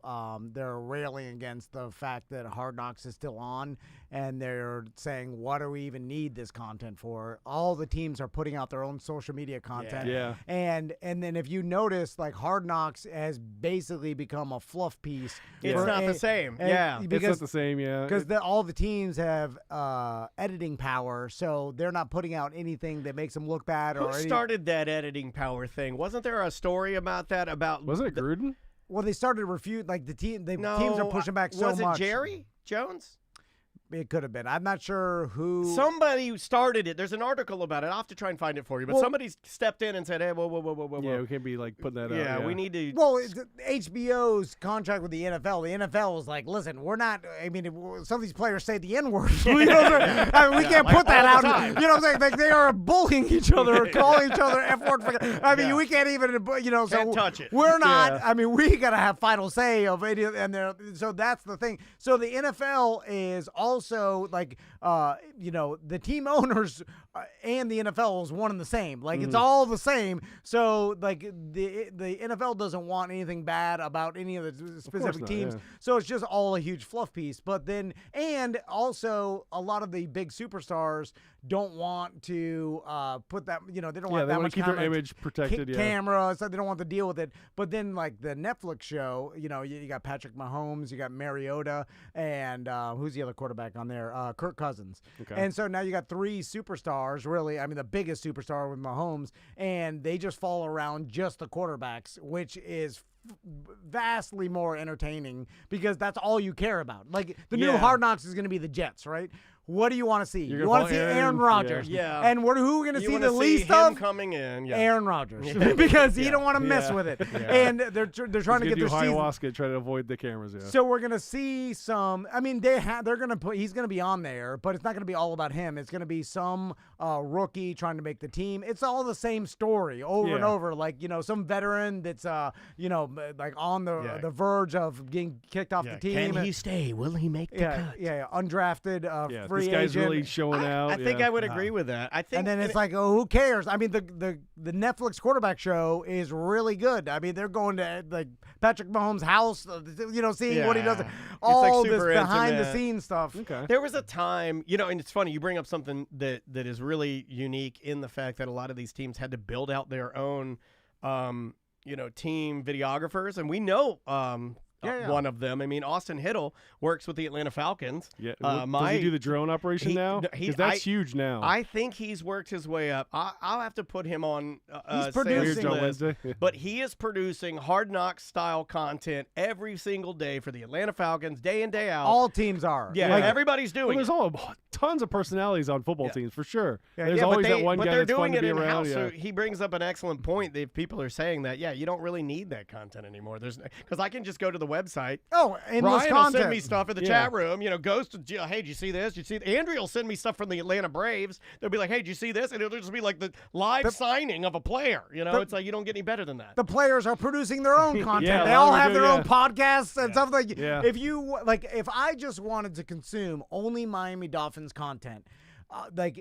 they're railing against the fact that Hard Knocks is still on, and they're saying, "What do we even need this content for?" All the teams are putting out their own social media content, Yeah. and then if you notice, like Hard Knocks has basically become a fluff piece. It's for not the a- same. and Yeah. It's because not the same, yeah. because all the teams have editing power, so they're not putting out anything that makes them look bad. Who or any- started that editing power thing? Wasn't there a story about that? Wasn't it Gruden? Well, they started to refute, like the teams are pushing back so was much. it Jerry Jones? It could have been. I'm not sure who. Somebody started it. There's an article about it. I'll have to try and find it for you. But Well- somebody stepped in and said, "Hey, whoa. Yeah, we can't be like putting that out. Yeah, we need to." Well, HBO's contract with the NFL. The NFL was like, listen, we're not. I mean, some of these players say the N word. You know what I'm saying? I mean, we can't like put that all out. the time. You know what I'm saying? Like they are bullying each other, or calling each other F word. I mean, we can't even. You know, so Can't touch it. We're not. Yeah. I mean, we gotta have final say of it, and so that's the thing. So the NFL is also like, you know, the team owners and the NFL is one and the same. Like it's all the same. So like the NFL doesn't want anything bad about any of the specific not, teams. yeah. So it's just all a huge fluff piece. But then, and also a lot of the big superstars don't want to put that, you know, they don't want they that want much to keep their comment, image protected. Yeah. camera, so they don't want to deal with it. But then, like the Netflix show, you know, you got Patrick Mahomes, you got Mariota, and who's the other quarterback on there? Kirk Cousins. Okay. And so now you got three superstars, really. I mean, the biggest superstar with Mahomes, and they just fall around just the quarterbacks, which is vastly more entertaining because that's all you care about. Like the new Yeah. Hard Knocks is going to be the Jets, right? What do you want to see? You're You gonna want to follow see Aaron Aaron? Rodgers. Yeah. And who are we going to You see wanna the least him of? coming in. Yeah. Aaron Rodgers, Yeah. because he Yeah. don't want to mess Yeah. with it, Yeah. and they're trying to He's get gonna their do season. ayahuasca, try to avoid the cameras. Yeah. So we're gonna see some. I mean, they're gonna put. He's gonna be on there, but it's not gonna be all about him. It's gonna be some rookie trying to make the team. It's all the same story over and Yeah. over. Like, you know, some veteran that's you know, like on the verge of getting kicked off the team. Can he stay? Will he make the cut? Undrafted Yeah, free this guy's agent. really showing out. I think yeah. I would agree with that. I think, And then it's like, oh, who cares? I mean, the Netflix quarterback show is really good. I mean, they're going to like Patrick Mahomes' house, you know, seeing what he does, Yeah. all It's, like, this super behind the intimate. scenes stuff. Okay. There was a time, you know, and it's funny, you bring up something that is really unique in the fact that a lot of these teams had to build out their own, you know, team videographers. And we know one of them. I mean, Austin Hiddle works with the Atlanta Falcons. Yeah. Does he do the drone operation he- now? no, he- Because that's huge now. I think he's worked his way up. I'll have to put him on He's Sam's producing. Here's John list. Wednesday. Yeah. But he is producing Hard Knocks style content every single day for the Atlanta Falcons, day in, day out. All teams are. yeah, Like, everybody's Well, doing there's it. all tons of personalities on football teams for sure. There's Yeah, always but that one but guy they're that's fun doing to it be in around. house. Yeah. So he brings up an excellent point. That people are saying that you don't really need that content anymore. There's because I can just go to the website. oh, endless Ryan will content. send me stuff in the Yeah. chat room. You know, goes to hey, did you see this? Did you see? Andrea will send me stuff from the Atlanta Braves. They'll be like, hey, did you see this? And it'll just be like the live signing of a player. You know, it's like you don't get any better than that. The players are producing their own content. Yeah, they a lot all of have them their do, own podcasts and stuff like. Yeah. If you like, if I just wanted to consume only Miami Dolphins content.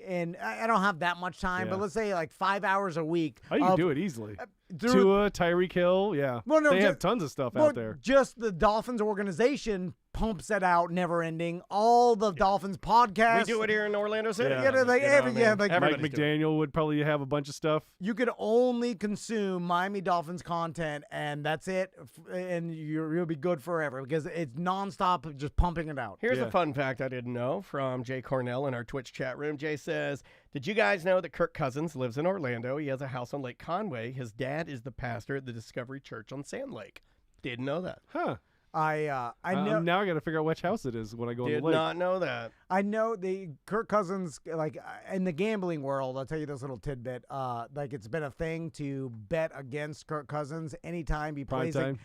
And I don't have that much time, but Yeah. let's say like 5 hours a week. Oh, you can do it easily. through- Tua, Tyreek Hill, yeah. Well, no, they ju- have tons of stuff Well, out there. just the Dolphins organization pumps it out, never ending. All the Dolphins podcasts. We do it here in Orlando City. Yeah. Yeah, like You know every- what I mean? yeah, like- Mike Everybody's doing it. McDaniel would probably have a bunch of stuff. You could only consume Miami Dolphins content, and that's it, and you'll be good forever because it's nonstop, just pumping it out. Here's Yeah. a fun fact I didn't know from Jay Cornell in our Twitch chat room. Jay says, did you guys know that Kirk Cousins lives in Orlando? He has a house on Lake Conway. His dad is the pastor at the Discovery Church on Sand Lake. Didn't know that. Huh. I know. Now I got to figure out which house it is when I go on Did the lake. not know that. I know the Kirk Cousins, like in the gambling world, I'll tell you this little tidbit. Like it's been a thing to bet against Kirk Cousins anytime he Prime plays time.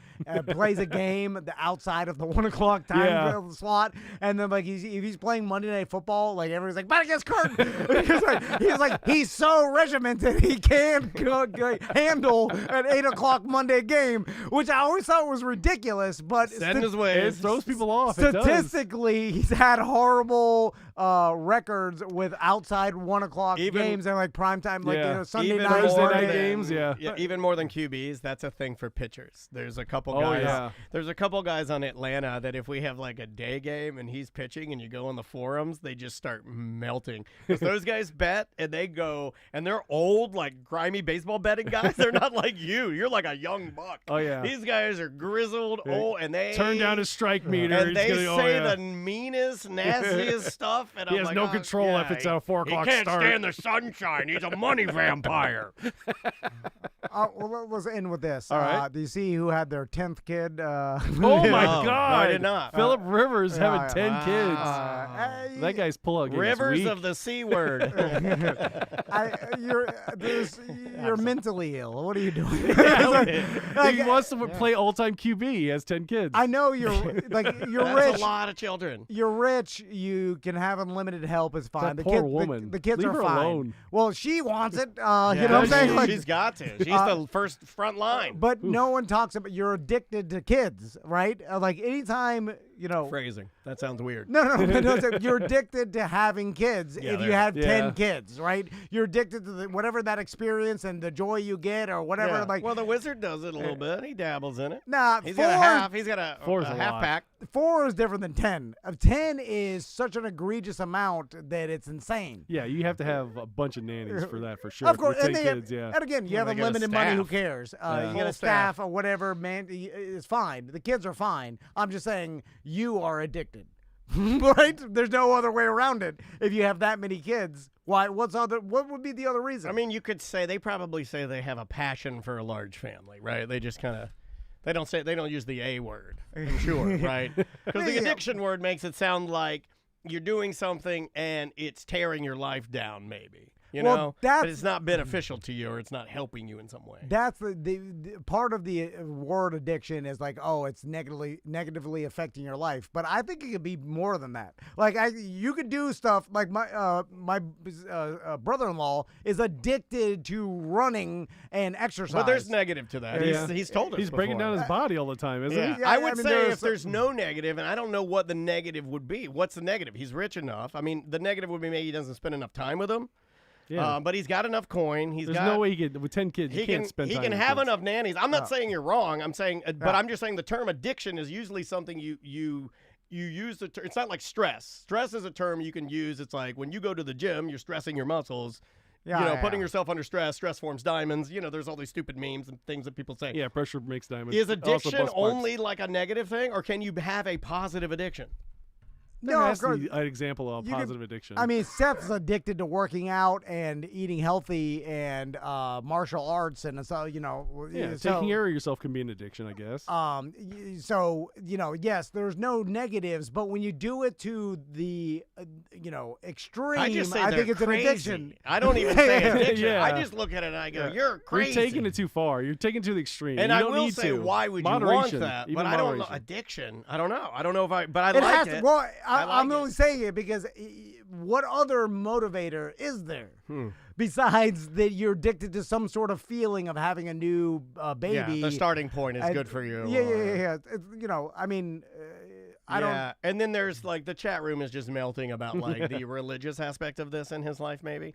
plays a game outside of the 1 o'clock time Yeah. slot, and then like if he's playing Monday Night Football, like everyone's like bet against Kirk because he's so regimented he can't handle an 8 o'clock Monday game, which I always thought was ridiculous, but Set in his ways. It throws people off. It does. statistically, he's had horrible records with outside 1 o'clock Even- games and like primetime, like Yeah. you know, Sunday Even night, Thursday more night than- games, yeah. Even more than QBs, that's a thing for pitchers. There's a couple Oh, guys. yeah. There's a couple guys on Atlanta that if we have like a day game and he's pitching and you go on the forums, they just start melting. 'Cause those guys bet and they go and they're old, like grimy baseball betting guys. They're not like you. You're like a young buck. Oh, yeah. These guys are grizzled, Yeah. old, and they Turn down his strike meter. and He's they gonna go, say oh, yeah. the meanest, nastiest stuff. And He I'm has like, no oh, control yeah, if it's a 4 o'clock He can't start. stand the sunshine. He's a money vampire. Well, let's end with this. All right. Do you see who had their 10th kid? Oh my No, God! I did not. Philip Rivers having 10 kids. Hey, That guy's pullout game is Rivers weak. of the C word. You're mentally ill. What are you doing? He wants to play all-time QB. He has 10 kids. I know you're That's rich. a lot of children. You're rich. You can have unlimited help. It's fine. That poor woman. The kids Leave are her fine. alone. Well, she wants it. Yeah, You know what I'm saying? Like, she's got to. She's the first front line. but no one talks about you're addicted to kids, right? Like anytime, Phrasing. That sounds weird. No, you're addicted to having kids if you have 10 kids, right? You're addicted to whatever that experience and the joy you get or whatever. Yeah. Like, well, the wizard does it a little bit. He dabbles in it. nah, He's four, got a half. He's got a Four's a half lot. pack. 4 is different than 10. 10 is such an egregious amount that it's insane. Yeah, you have to have a bunch of nannies for that, for sure. Of course, With and 10 they kids, yeah. and again, you have they get a unlimited money. Who staff. cares? You get Full a staff or whatever. Man, it's fine. The kids are fine. I'm just saying you are addicted, right? There's no other way around it. If you have that many kids, why? What would be the other reason? I mean, you could say they probably say they have a passion for a large family, right? They just kind of they don't use the A word. I'm sure, right? Because the Yeah. addiction word makes it sound like you're doing something and it's tearing your life down, maybe. You Well, know, that's- but it's not beneficial to you or it's not helping you in some way. That's the part of the word addiction is like, oh, it's negatively affecting your life. But I think it could be more than that. Like you could do stuff like my brother-in-law is addicted to running and exercise. But there's negative to that. Yeah. He's told us He's breaking before. down his body all the time, isn't Yeah. he? Yeah, I would I mean, say if there's no negative, and I don't know what the negative would be. What's the negative? He's rich enough. I mean, the negative would be maybe he doesn't spend enough time with them. Yeah. But he's got enough coin. There's no way he could, with 10 kids, you can't spend he time can with have kids. enough nannies. I'm not saying you're wrong. I'm saying, but I'm just saying the term addiction is usually something you use the term. It's not like stress. Stress is a term you can use. It's like when you go to the gym, you're stressing your muscles. Putting yourself under stress. Stress forms diamonds. There's all these stupid memes and things that people say. Yeah, pressure makes diamonds. Is Also addiction bust marks. only like a negative thing, or can you have a positive addiction? There No, has of to be course. an example of You could- positive addiction. I mean, Seth's addicted to working out and eating healthy and martial arts and so yeah, so, taking care of yourself can be an addiction, I guess. So yes, there's no negatives, but when you do it to the extreme, I just say I they're think it's crazy. an addiction. I don't even say addiction. Yeah. I just look at it and I go, "You're crazy." You're taking it too far. You're taking it to the extreme. And you I don't will need say, to. why would you want Moderation, that? even But I don't know. moderation. Addiction. I don't know. I don't know if I. But I It like has it. to. Well, I like I'm it. only saying it because what other motivator is there besides that you're addicted to some sort of feeling of having a new baby? Yeah, the starting point is And- good for you. Yeah. It's, I mean, I don't. Yeah, and then there's like the chat room is just melting about like the religious aspect of this in his life, maybe.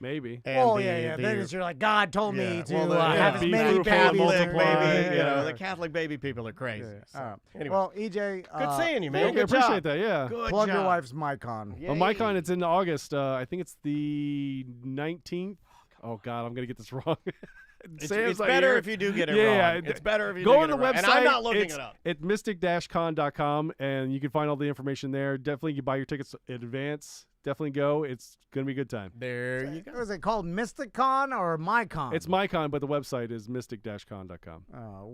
Maybe. And Oh the- yeah. the- Then it's you're like God told me yeah, to well, the- have yeah, as be many fruitful and babies. Catholic multiply, baby, yeah. the Catholic baby people are crazy. Yeah. So, All right. anyway, Well, EJ, good seeing you, man. Thank you. I Good appreciate job. that, yeah. Good plug job. your wife's MyCon. Yay. Well, MyCon, it's in August. I think it's the 19th. Oh, God, I'm going to get this wrong. It's Sam's not better here. if you do get it Yeah, wrong. It's better if you Go do on get the it wrong. website. And I'm not looking it's it up. at mystic-con.com, and you can find all the information there. Definitely, you buy your tickets in advance. Definitely go. It's going to be a good time. There you go. Was it called MysticCon or MyCon? It's MyCon, but the website is mystic-con.com.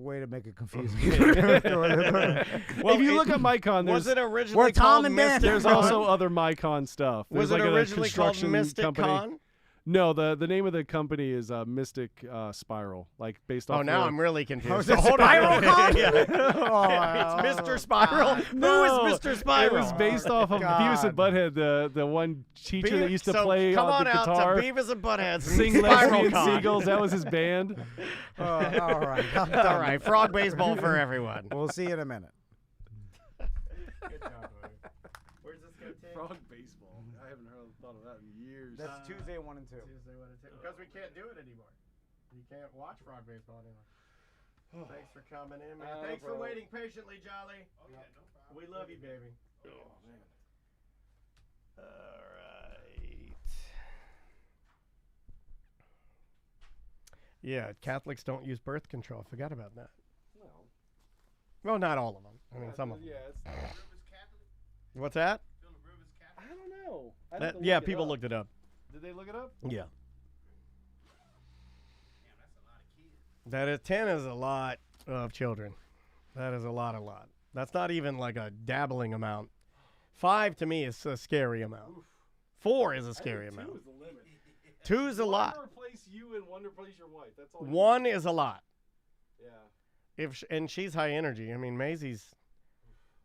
Way to make it confusing. Well, if you it- look at MyCon, Was there's, it originally Where Tom called and Dan- Mystic there's Con? also other MyCon stuff. Was There's it like a originally called construction Mystic company. Con? No, the name of the company is Mystic Spiral, like based off. Oh, now the- I'm really confused. Oh, is it Hold on. SpiralCon? Yeah. Oh, It's Mr. Spiral. No, Who is Mr. Spiral? It was based off of Beavis and God. Butthead, the one teacher that used to So play come on the out guitar, to Beavis and Butthead's sing lesbian SpiralCon. seagulls. That was his band. all right. I'm All done. right, frog baseball for everyone. We'll see you in a minute. Good job, buddy. Where's this going to take? Frog baseball. I haven't thought of that in years. That's Tuesday 1 and 2. Because we can't do it anymore. You can't watch frog baseball anymore. Thanks for coming in, man. No Thanks for problem. waiting patiently, Jolly. Oh, yeah, no problem. We love you, baby. Oh man. All right. Yeah, Catholics don't use birth control. Forgot about that. Well, not all of them. I mean, some of them. Yeah, it's What's that? I don't know. Yeah, people looked it up. Did they look it up? Yeah. That is 10 is a lot of children. That is a lot. That's not even like a dabbling amount. 5 to me is a scary amount. 4 is a scary amount. 2 is the limit. 2 is a lot. One to replace you and one to replace your wife. That's all. 1 is a lot. Yeah. And she's high energy. I mean, Maisie's,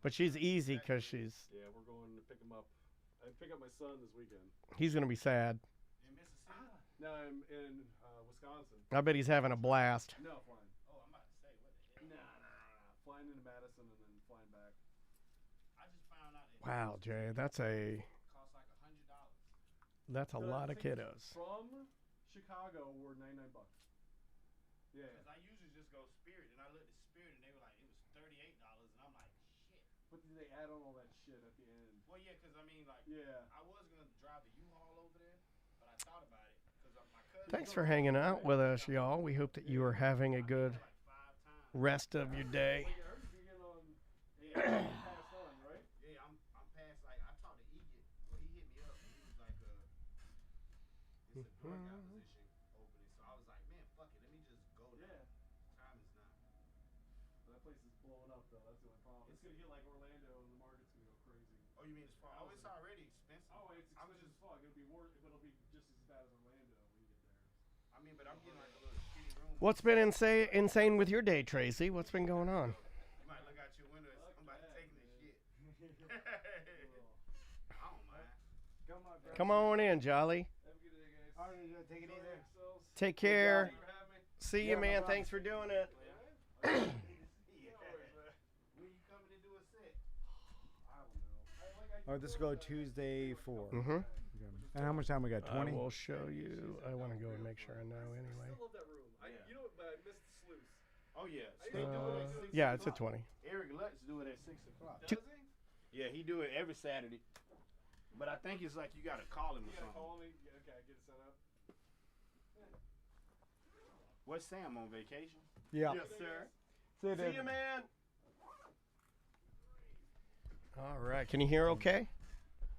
but she's easy because she's. Yeah, we're going to pick him up. I pick up my son this weekend. He's gonna be sad. In Mississippi? No, I'm in Wisconsin. I bet he's having a blast. No, flying. Oh, I'm about to say, what the hell? Nah. Flying into Madison and then flying back. I just found out it Wow, Jay, that's a costs like $100. that's a lot of tickets kiddos. From Chicago were $99. Yeah. Because I usually just go Spirit, and I looked at Spirit, and they were like, it was $38, and I'm like, shit. But then they add on all that shit at the end. Well, yeah, because I mean, like, Yeah. I was gonna drive the U-Haul over there, but I thought about it because my cousin. Thanks for hanging out with us, y'all. We hope that you are having a good Like 5 times. rest of your day. Yeah, I heard you get on. Yeah, passed on, right? Yeah, I'm past. Like I talked to Egypt. Well, he hit me up, and he was like, it's a drug opposition opening. So I was like, man, fuck it, let me just go there. Time is now. That place is blowing up though. That's the only problem. It's gonna get like Orlando, and the market's gonna go crazy. Oh, you mean it's far? Oh, it's already expensive. Oh, it's I was expensive as fuck. It'll be worse, but it'll be just as bad as Orlando when you get there. I mean, but I'm getting like a little shitty room. What's been insane with your day, Tracy? What's been going on? You might look out your window. I'm about to take this shit. I don't mind. Come on in, Jolly. Have a good day, guys. All right, take it easy. Take care. Thanks for having me. See you, man. Thanks for doing it. When you coming to do a set? I don't know. All right, this will go Tuesday 4. Mm-hmm. And how much time we got? I 20? will show you. I want to go and make sure I know I anyway. still love that room. You know, but I missed the sluice. Oh yeah. They do it at 6 Yeah, it's a o'clock. 20. Eric Lutz do it at 6 o'clock. Does he? Yeah, he do it every Saturday. But I think it's like you gotta call him or You gotta something. call me. Yeah, okay, get it set up. What's Sam on vacation? Yeah. Yes, sir. See See you, man. All right. Can you hear okay?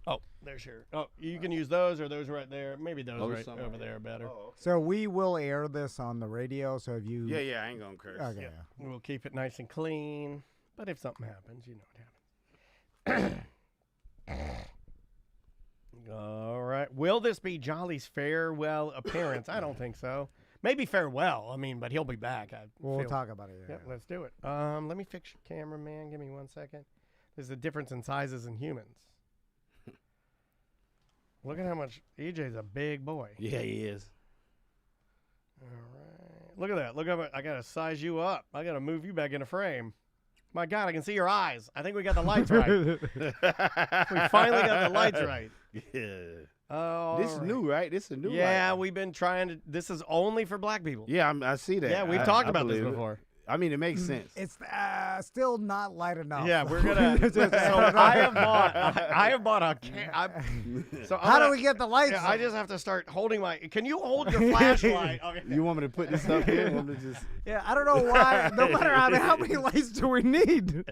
Oh, there's your. Oh, you can use those or those right there. Maybe those Oh, right some over right there are better. Oh, So we will air this on the radio. So if you. okay. Yeah, I ain't gonna curse. Okay. Yeah. We'll keep it nice and clean. But if something happens, you know what happens. All right. Will this be Jolly's farewell appearance? I don't think so. Maybe farewell. I mean, but he'll be back. We'll feel. talk about it. Yeah. Yep, let's do it. Let me fix your camera, man. Give me 1 second. There's a difference in sizes in humans. Look at how much EJ's a big boy. Yeah, he is. All right. Look at that. Look how much I gotta size you up. I gotta move you back into frame. My God, I can see your eyes. I think we got the lights right. We finally got the lights right. Yeah. Oh, This is new, right? This is a new. Yeah, light. we've been trying to. This is only for black people. Yeah, I see that. Yeah, we've I talked about this believe it. before. I mean, it makes sense. It's still not light enough. Yeah, we're gonna. So I have bought a. So How do we get the lights? Yeah, I just have to start holding my. Can you hold your flashlight? Okay. You want me to put this up here? You want me to just? Yeah, I don't know why. No matter how many lights do we need?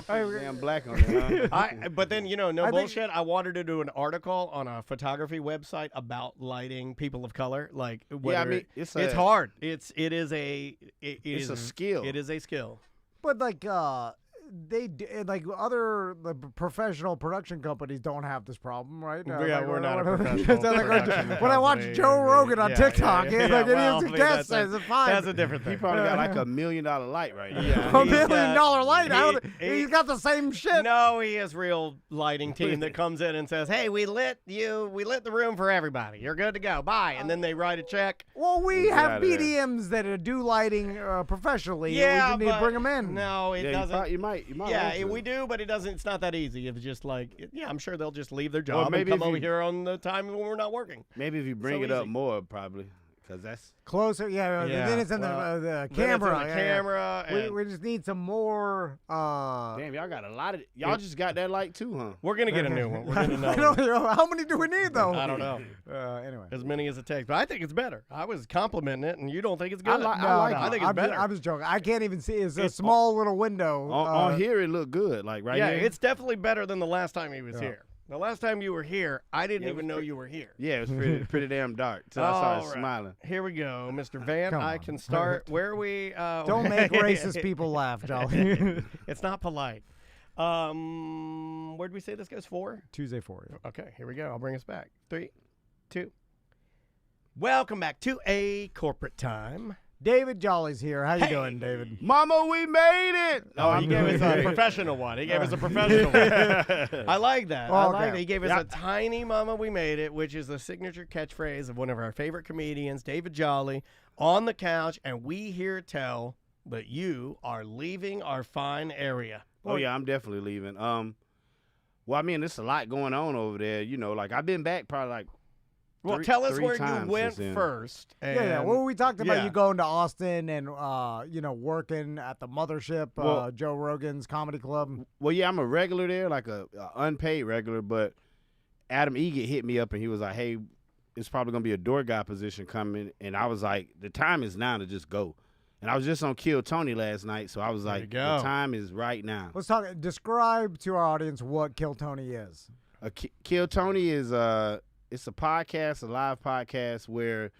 Damn black on it, huh? But then no I think- bullshit. I wanted to do an article on a photography website about lighting people of color. Like, Yeah, I whether mean, it's it's hard. It's a skill. It is a skill. But like they like other professional production companies don't have this problem, right? Yeah, like, we're not a when- professional production when I watch company. Joe Rogan on Yeah, TikTok, yeah, like well, any I mean, guest that's says it's fine. That's a different He thing. probably got like $1 million light right now. Yeah. $1 He's million got- light. I don't, he- he's got the same shit. No, he has real lighting team that comes in and says, "Hey, we lit the room for everybody. You're good to go. Bye." And then they write a check. Well, we Get have outta there. BDMs that do lighting professionally. Yeah, and we just need but to bring them in. No, it Yeah, doesn't. you might. Yeah, want to. we do, but it doesn't. It's not that easy. It's just like, yeah, I'm sure they'll just leave their Well, job and maybe come if over you- here on the time when we're not working. Maybe if you bring So it up easy. more, probably, because that's. Closer, yeah. Yeah, Then it's in well, the Then it's camera. in the yeah, yeah. camera. and We just need some more. Damn, y'all got a lot of. Y'all just got that light too, huh? we're gonna get a new one. We're gonna I know. don't know. How many do we need though? I don't know. Anyway. As many as it takes, but I think it's better. I was complimenting it, and you don't think it's I good. like- No, I like no, it. I think it's I'm better. Just, I'm just joking. I can't even see. It's a It's- small little window. On here, it looked good, like right yeah, here. it's definitely better than the last time he was Yeah. here. The last time you were here, I didn't Yeah, it even was know you were here. Yeah, it was pretty damn dark. So I started All right. smiling. Here we go, Mr. Van. Come I on. can start. Where are we? Don't make racist people laugh, Jolly. It's not polite. Where did we say this goes? 4? Tuesday for you. Okay, here we go. I'll bring us back. 3, 2. Welcome back to A Corporate Time. David Jolly's here. How you doing, David? Mama, we made it. Oh, he I'm gave us good. a professional one. He gave us a professional one. I like that. I Okay. like that. He gave us a tiny "Mama, we made it," which is the signature catchphrase of one of our favorite comedians, David Jolly, on the couch, and we here tell that you are leaving our fine area. Oh yeah, I'm definitely leaving. Well, I mean, there's a lot going on over there. You know, like I've been back probably like. Well, Three- tell us three where you times went since then. first. And Yeah. Well, we talked about yeah. you going to Austin and working at the Mothership, Well- Joe Rogan's comedy club. Well, yeah, I'm a regular there, like a unpaid regular. But Adam Egett hit me up and he was like, "Hey, it's probably gonna be a door guy position coming," and I was like, "The time is now to just go." And I was just on Kill Tony last night, so I was There you like, go. "The time is right now." Let's talk. Describe to our audience what Kill Tony is. Kill Tony is it's a podcast, a live podcast where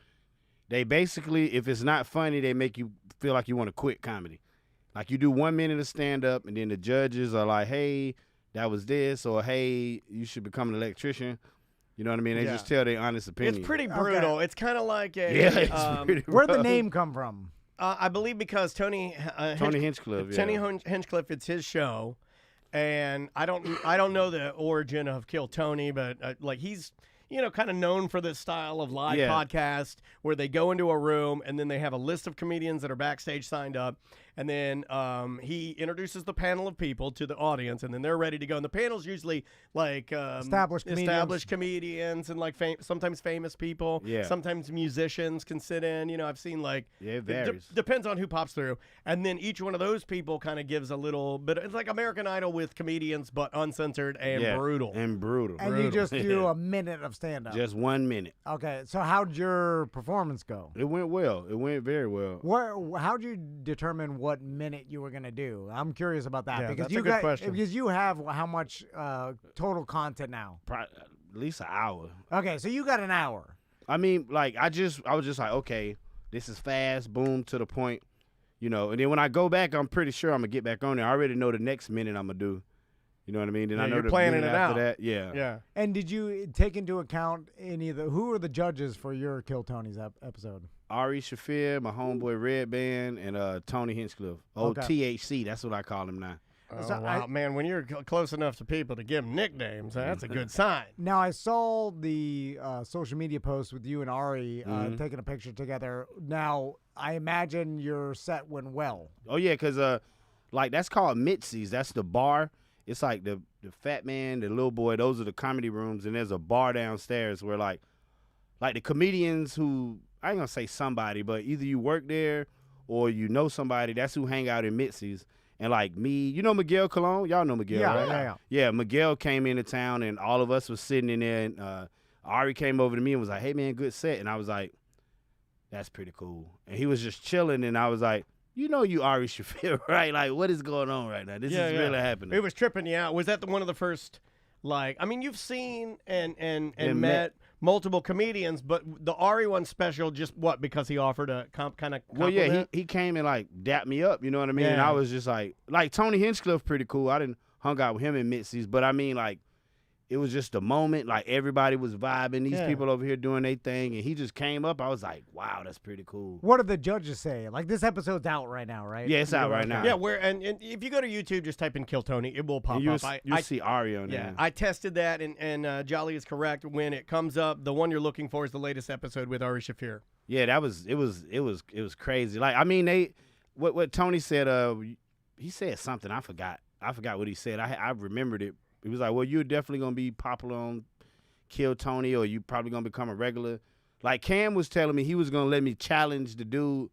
they basically, if it's not funny, they make you feel like you want to quit comedy. Like you do 1 minute of stand up, and then the judges are like, "Hey, that was this," or "Hey, you should become an electrician." You know what I mean? They just tell their honest opinion. It's pretty brutal. It's kind of like a. Yeah, it's pretty Where'd the rough. name come from? I believe because Tony Hinchcliffe. Yeah. Tony Hinchcliffe, it's his show, and I don't know the origin of Kill Tony, but like he's kind of known for this style of live podcast where they go into a room and then they have a list of comedians that are backstage signed up, and then he introduces the panel of people to the audience, and then they're ready to go. And the panel's usually like Established comedians and like sometimes famous people. Yeah. Sometimes musicians can sit in. I've seen like Yeah, it varies. depends on who pops through, and then each one of those people kind of gives a little bit. It's like American Idol with comedians, but uncensored and brutal. And brutal. And you just do a minute of stand up. Just 1 minute. Okay. So how'd your performance go? It went well. It went very well. How'd you determine what minute you were gonna do? I'm curious about that Yeah, because that's you a good question. because you have how much total content now? At least an hour. Okay, so you got an hour. I mean, like I was just like, okay, this is fast, boom, to the point, And then when I go back, I'm pretty sure I'm gonna get back on there. I already know the next minute I'm gonna do. You know what I mean? Then I know you're the planning minute it after out. that. Yeah. Yeah. And did you take into account who are the judges for your Kill Tony's episode? Ari Shafir, my homeboy Red Band, and Tony Hinchcliffe. THC, that's what I call him now. Oh, So wow, man! When you're close enough to people to give them nicknames, that's a good sign. Now I saw the social media post with you and Ari taking a picture together. Now I imagine your set went well. Oh yeah, cause that's called Mitzi's. That's the bar. It's like the fat man, the little boy. Those are the comedy rooms, and there's a bar downstairs where like the comedians who, I ain't gonna say somebody, but either you work there or you know somebody. That's who hang out in Mitzi's. And like me, Miguel Colon? Y'all know Miguel, Yeah, right? yeah. Yeah, Miguel came into town, and all of us was sitting in there. And Ari came over to me and was like, "Hey man, good set." And I was like, "That's pretty cool." And he was just chilling, and I was like, you Ari Shafir, right? Like, what is going on right now? This is really happening. It was tripping you out. Was that one of the first? Like, I mean, you've seen and And met multiple comedians, but the Ari one special, just what? Because he offered a kind of Well, yeah, he came and like dapped me up, you know what I mean? And Yeah. I was just like Tony Hinchcliffe, pretty cool. I didn't hung out with him in Mitzi's, but I mean, like, it was just a moment. Like everybody was vibing. These people over here doing their thing, and he just came up. I was like, wow, that's pretty cool. What did the judges say? Like this episode's out right now, right? Yeah, it's out right now. Yeah, and if you go to YouTube, just type in Kill Tony, it will pop And you'll up. see Ari on there. I tested that, and Jolly is correct. When it comes up, the one you're looking for is the latest episode with Ari Shafir. Yeah, it was crazy. Like, I mean, what Tony said. He said something. I forgot what he said. I remembered it. He was like, well, you're definitely going to be popular on Kill Tony, or you probably going to become a regular. Like Cam was telling me he was going to let me challenge the dude,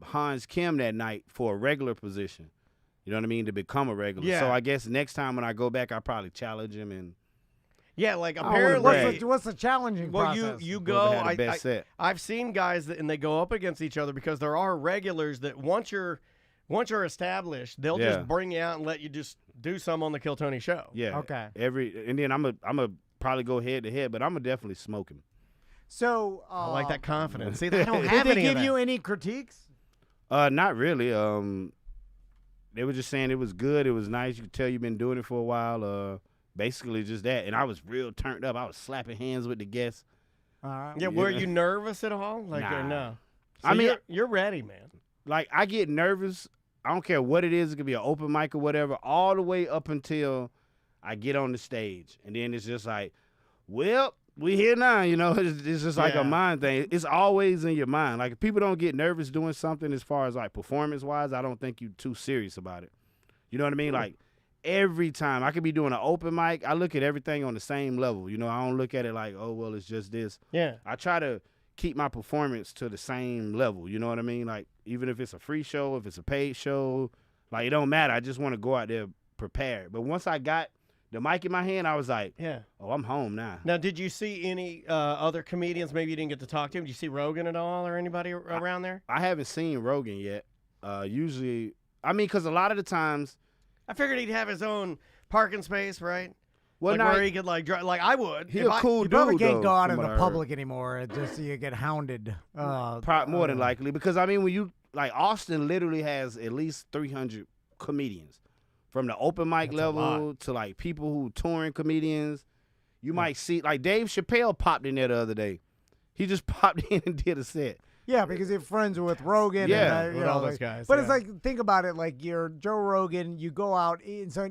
Hans Kim, that night for a regular position. You know what I mean? To become a regular. Yeah. So I guess next time when I go back, I'll probably challenge him. And Yeah, like wanna apparently. What's the challenging Well, process? you whoever go. had the best set. I've seen guys and they go up against each other because there are regulars that once you're once you're established, they'll Yeah. just bring you out and let you just do some on the Kill Tony show. Yeah. Okay. And then I'm a probably go head to head, but I'm a definitely smoke him. So I like that confidence. See, I don't Did have they any give of that. you any critiques? Not really. They were just saying it was good. It was nice. You could tell you've been doing it for a while. Basically just that. And I was real turned up. I was slapping hands with the guests. All right. Yeah, were you nervous at all? Like, or Nah. no? So I mean- you're ready, man. Like, I get nervous. I don't care what it is. It could be an open mic or whatever, all the way up until I get on the stage. And then it's just like, well, we here now, you know. It's just like Yeah. a mind thing. It's always in your mind. Like, if people don't get nervous doing something as far as, like, performance-wise, I don't think you're too serious about it. You know what I mean? Like, every time I could be doing an open mic, I look at everything on the same level. You know, I don't look at it like, oh, well, it's just this. Yeah. I try to keep my performance to the same level. You know what I mean? Like, even if it's a free show, if it's a paid show, like, it don't matter. I just want to go out there prepared. But once I got the mic in my hand, I was like, Yeah. oh, I'm home now. Now, did you see any other comedians maybe you didn't get to talk to? Did you see Rogan at all or anybody around there? I haven't seen Rogan yet. Usually, I mean, because a lot of the times, I figured he'd have his own parking space, right? well, Like not, where he could like drive. Like I would. he if a I- cool You dude, probably can't though, go out in from the what I heard. public anymore. It just you get hounded. More than likely, because I mean, when you like Austin, literally has at least 300 comedians, from the open mic That's a level to like people who touring comedians. You might see like Dave Chappelle popped in there the other day. He just popped in and did a set. Yeah, because you're friends with Rogan. Yeah, and, you with know, all those like- guys, But it's yeah. like, think about it. Like you're Joe Rogan. You go out. And so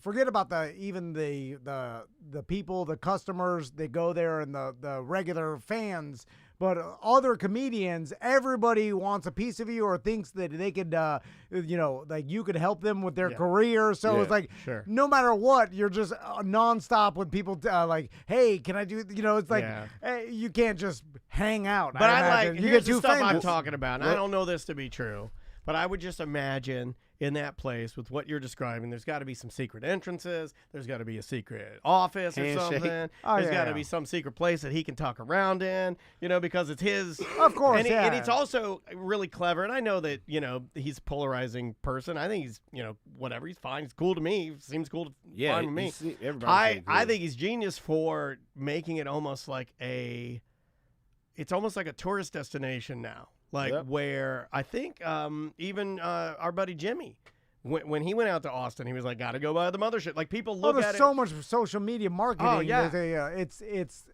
forget about the people, the customers. They go there and the regular fans. But other comedians, everybody wants a piece of you or thinks that they could, like you could help them with their Yeah. career. So Yeah, it's like, sure. no matter what, you're just nonstop with people like, hey, can I do, it's like, Yeah. you can't just hang out. But I like imagine. You here's get the too stuff I'm famous. talking about. And I Well- don't know this to be true, but I would just imagine in that place with what you're describing, there's got to be some secret entrances. There's got to be a secret office or Handshake. something. Oh, There's yeah, got to yeah. be some secret place that he can talk around in, because it's his. Of course, and, yeah. and it's also really clever. And I know that, he's a polarizing person. I think he's, whatever. He's fine. He's cool to me. Seems cool to Yeah, fine with me. you see- everybody I say I good. think he's genius for making it almost like it's almost like a tourist destination now. Like Yep. where I think even our buddy Jimmy, when he went out to Austin, he was like, "Got to go by the Mothership." Like people look there's at so it. much social media marketing. Oh, yeah. There's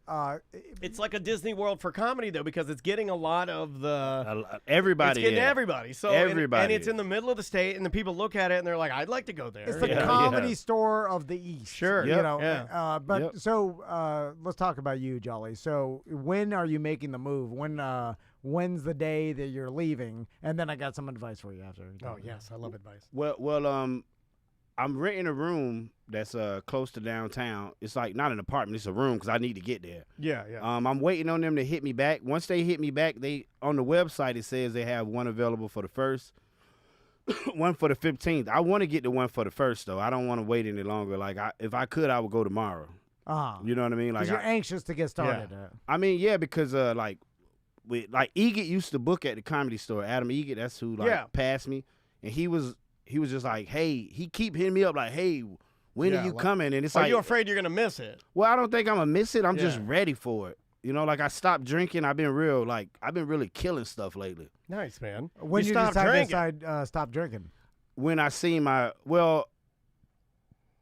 It's like a Disney World for comedy though, because it's getting a lot of the. Everybody. It's getting yeah. everybody. So and Everybody. it's in the middle of the state, and the people look at it and they're like, "I'd like to go there." it's the Yeah, comedy yeah. store of the East. Sure. You Yep. know. Yeah. But Yep. so let's talk about you, Jolly. So when are you making the move? When's the day that you're leaving? And then I got some advice for you after. Oh yes, I love advice. Well, I'm renting a room that's close to downtown. It's like not an apartment; it's a room because I need to get there. Yeah, yeah. I'm waiting on them to hit me back. Once they hit me back, they on the website it says they have one available for the 1st, one for the 15th. I want to get the one for the 1st though. I don't want to wait any longer. Like if I could, I would go tomorrow. You know what I mean? Like Because you're anxious to get started. I mean, yeah, because Egget used to book at the Comedy Store. Adam Egget, that's who passed me, and he was just like, hey, he keep hitting me up like, hey, when Yeah, are you like, coming? And it's Are like, you afraid you're gonna miss it? well, I don't think I'm gonna miss it. I'm just Yeah. ready for it. Like I stopped drinking. I've been really killing stuff lately. Nice, man. When you stopped drinking. stop drinking. When I seen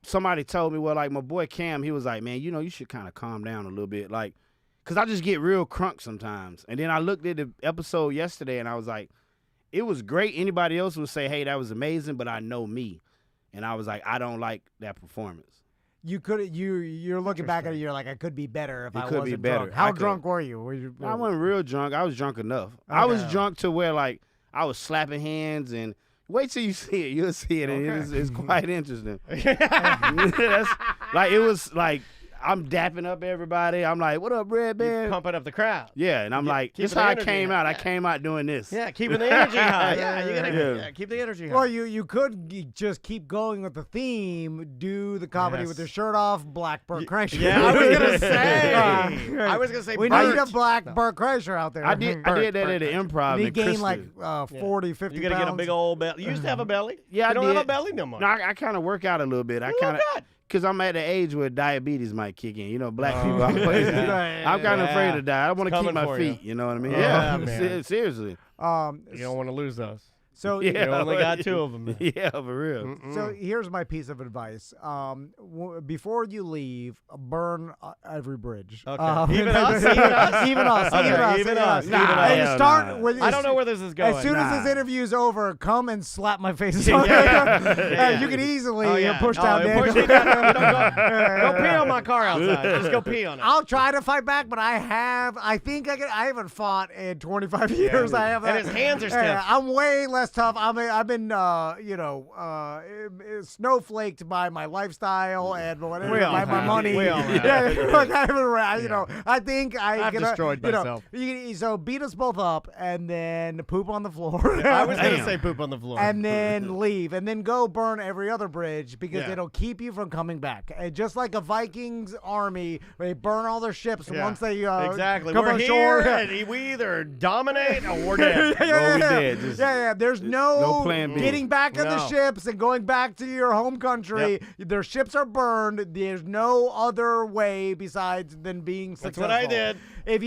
somebody told me, like my boy Cam, he was like, man, you should kind of calm down a little bit, like, cause I just get real crunk sometimes. And then I looked at the episode yesterday and I was like, it was great. Anybody else would say, hey, that was amazing, but I know me. And I was like, I don't like that performance. You're looking back at it. You're like, I could be better if It I could wasn't be better. drunk. How I could. drunk were you? Were you I wasn't real drunk. I was drunk enough. I was Okay. drunk to where like I was slapping hands and wait till you see it. You'll see it. And it's quite interesting. That's like it was like I'm dapping up everybody. I'm like, what up, Red You're Man? pumping up the crowd. Yeah, and I'm like, keeping this the how I energy came high. out. I Yeah. came out doing this. Yeah, keeping the energy high. Yeah, you gotta Yeah. keep the energy high. Well, you could just keep going with the theme, do the comedy with your shirt off, black Burt Kreischer. Yeah, I was gonna say. Uh, I was gonna say. we Burt. need a black Burt Kreischer out there. I did that at the Improv. And he in gained Crystal. like 40, 50 You gotta pounds. get a big old belly. You used to have a belly. Yeah, you I don't did. have a belly no more. No, I kind of work out a little bit. I You kind look of, good. because I'm at the age where diabetes might kick in. You know, black Oh, people always. yeah. I'm kind of Yeah. afraid to die. I want to It's keep coming my for you. feet. You know what I mean? Yeah, man. Seriously. You don't want to lose those. So Yeah. You only got 2 of them. Yeah, for real. So here's my piece of advice. Before you leave, burn every bridge. Okay. Even us? Even us? Even us. Okay, Even us. even Even us. us. Nah, And hell start nah. with. I don't know where this is going. As soon as Nah. this interview's over, come and slap my face. Yeah. You can easily Oh, yeah. push down Oh, Daniel. push me down. You don't go pee on my car outside. Just go pee on it. I'll try to fight back, but I think I haven't fought in 25 years. I have. And his hands are stiff. I'm way less tough. I've been, snowflaked by my lifestyle and whatever, We all by my have. money. We all have. Yeah, like I haven't, I think I've destroyed myself. So beat us both up and then poop on the floor. I was going to Damn. say poop on the floor. And then leave, and then go burn every other bridge because Yeah. it'll keep you from coming back. And just like a Vikings army, they burn all their ships Yeah. once they exactly. come We're on here, shore. and we either dominate or we're dead. Well, we dead. Just Yeah. There's no no plan B. getting back in the No. ships and going back to your home country. Their ships are burned. There's no other way besides than being That's successful. what I did.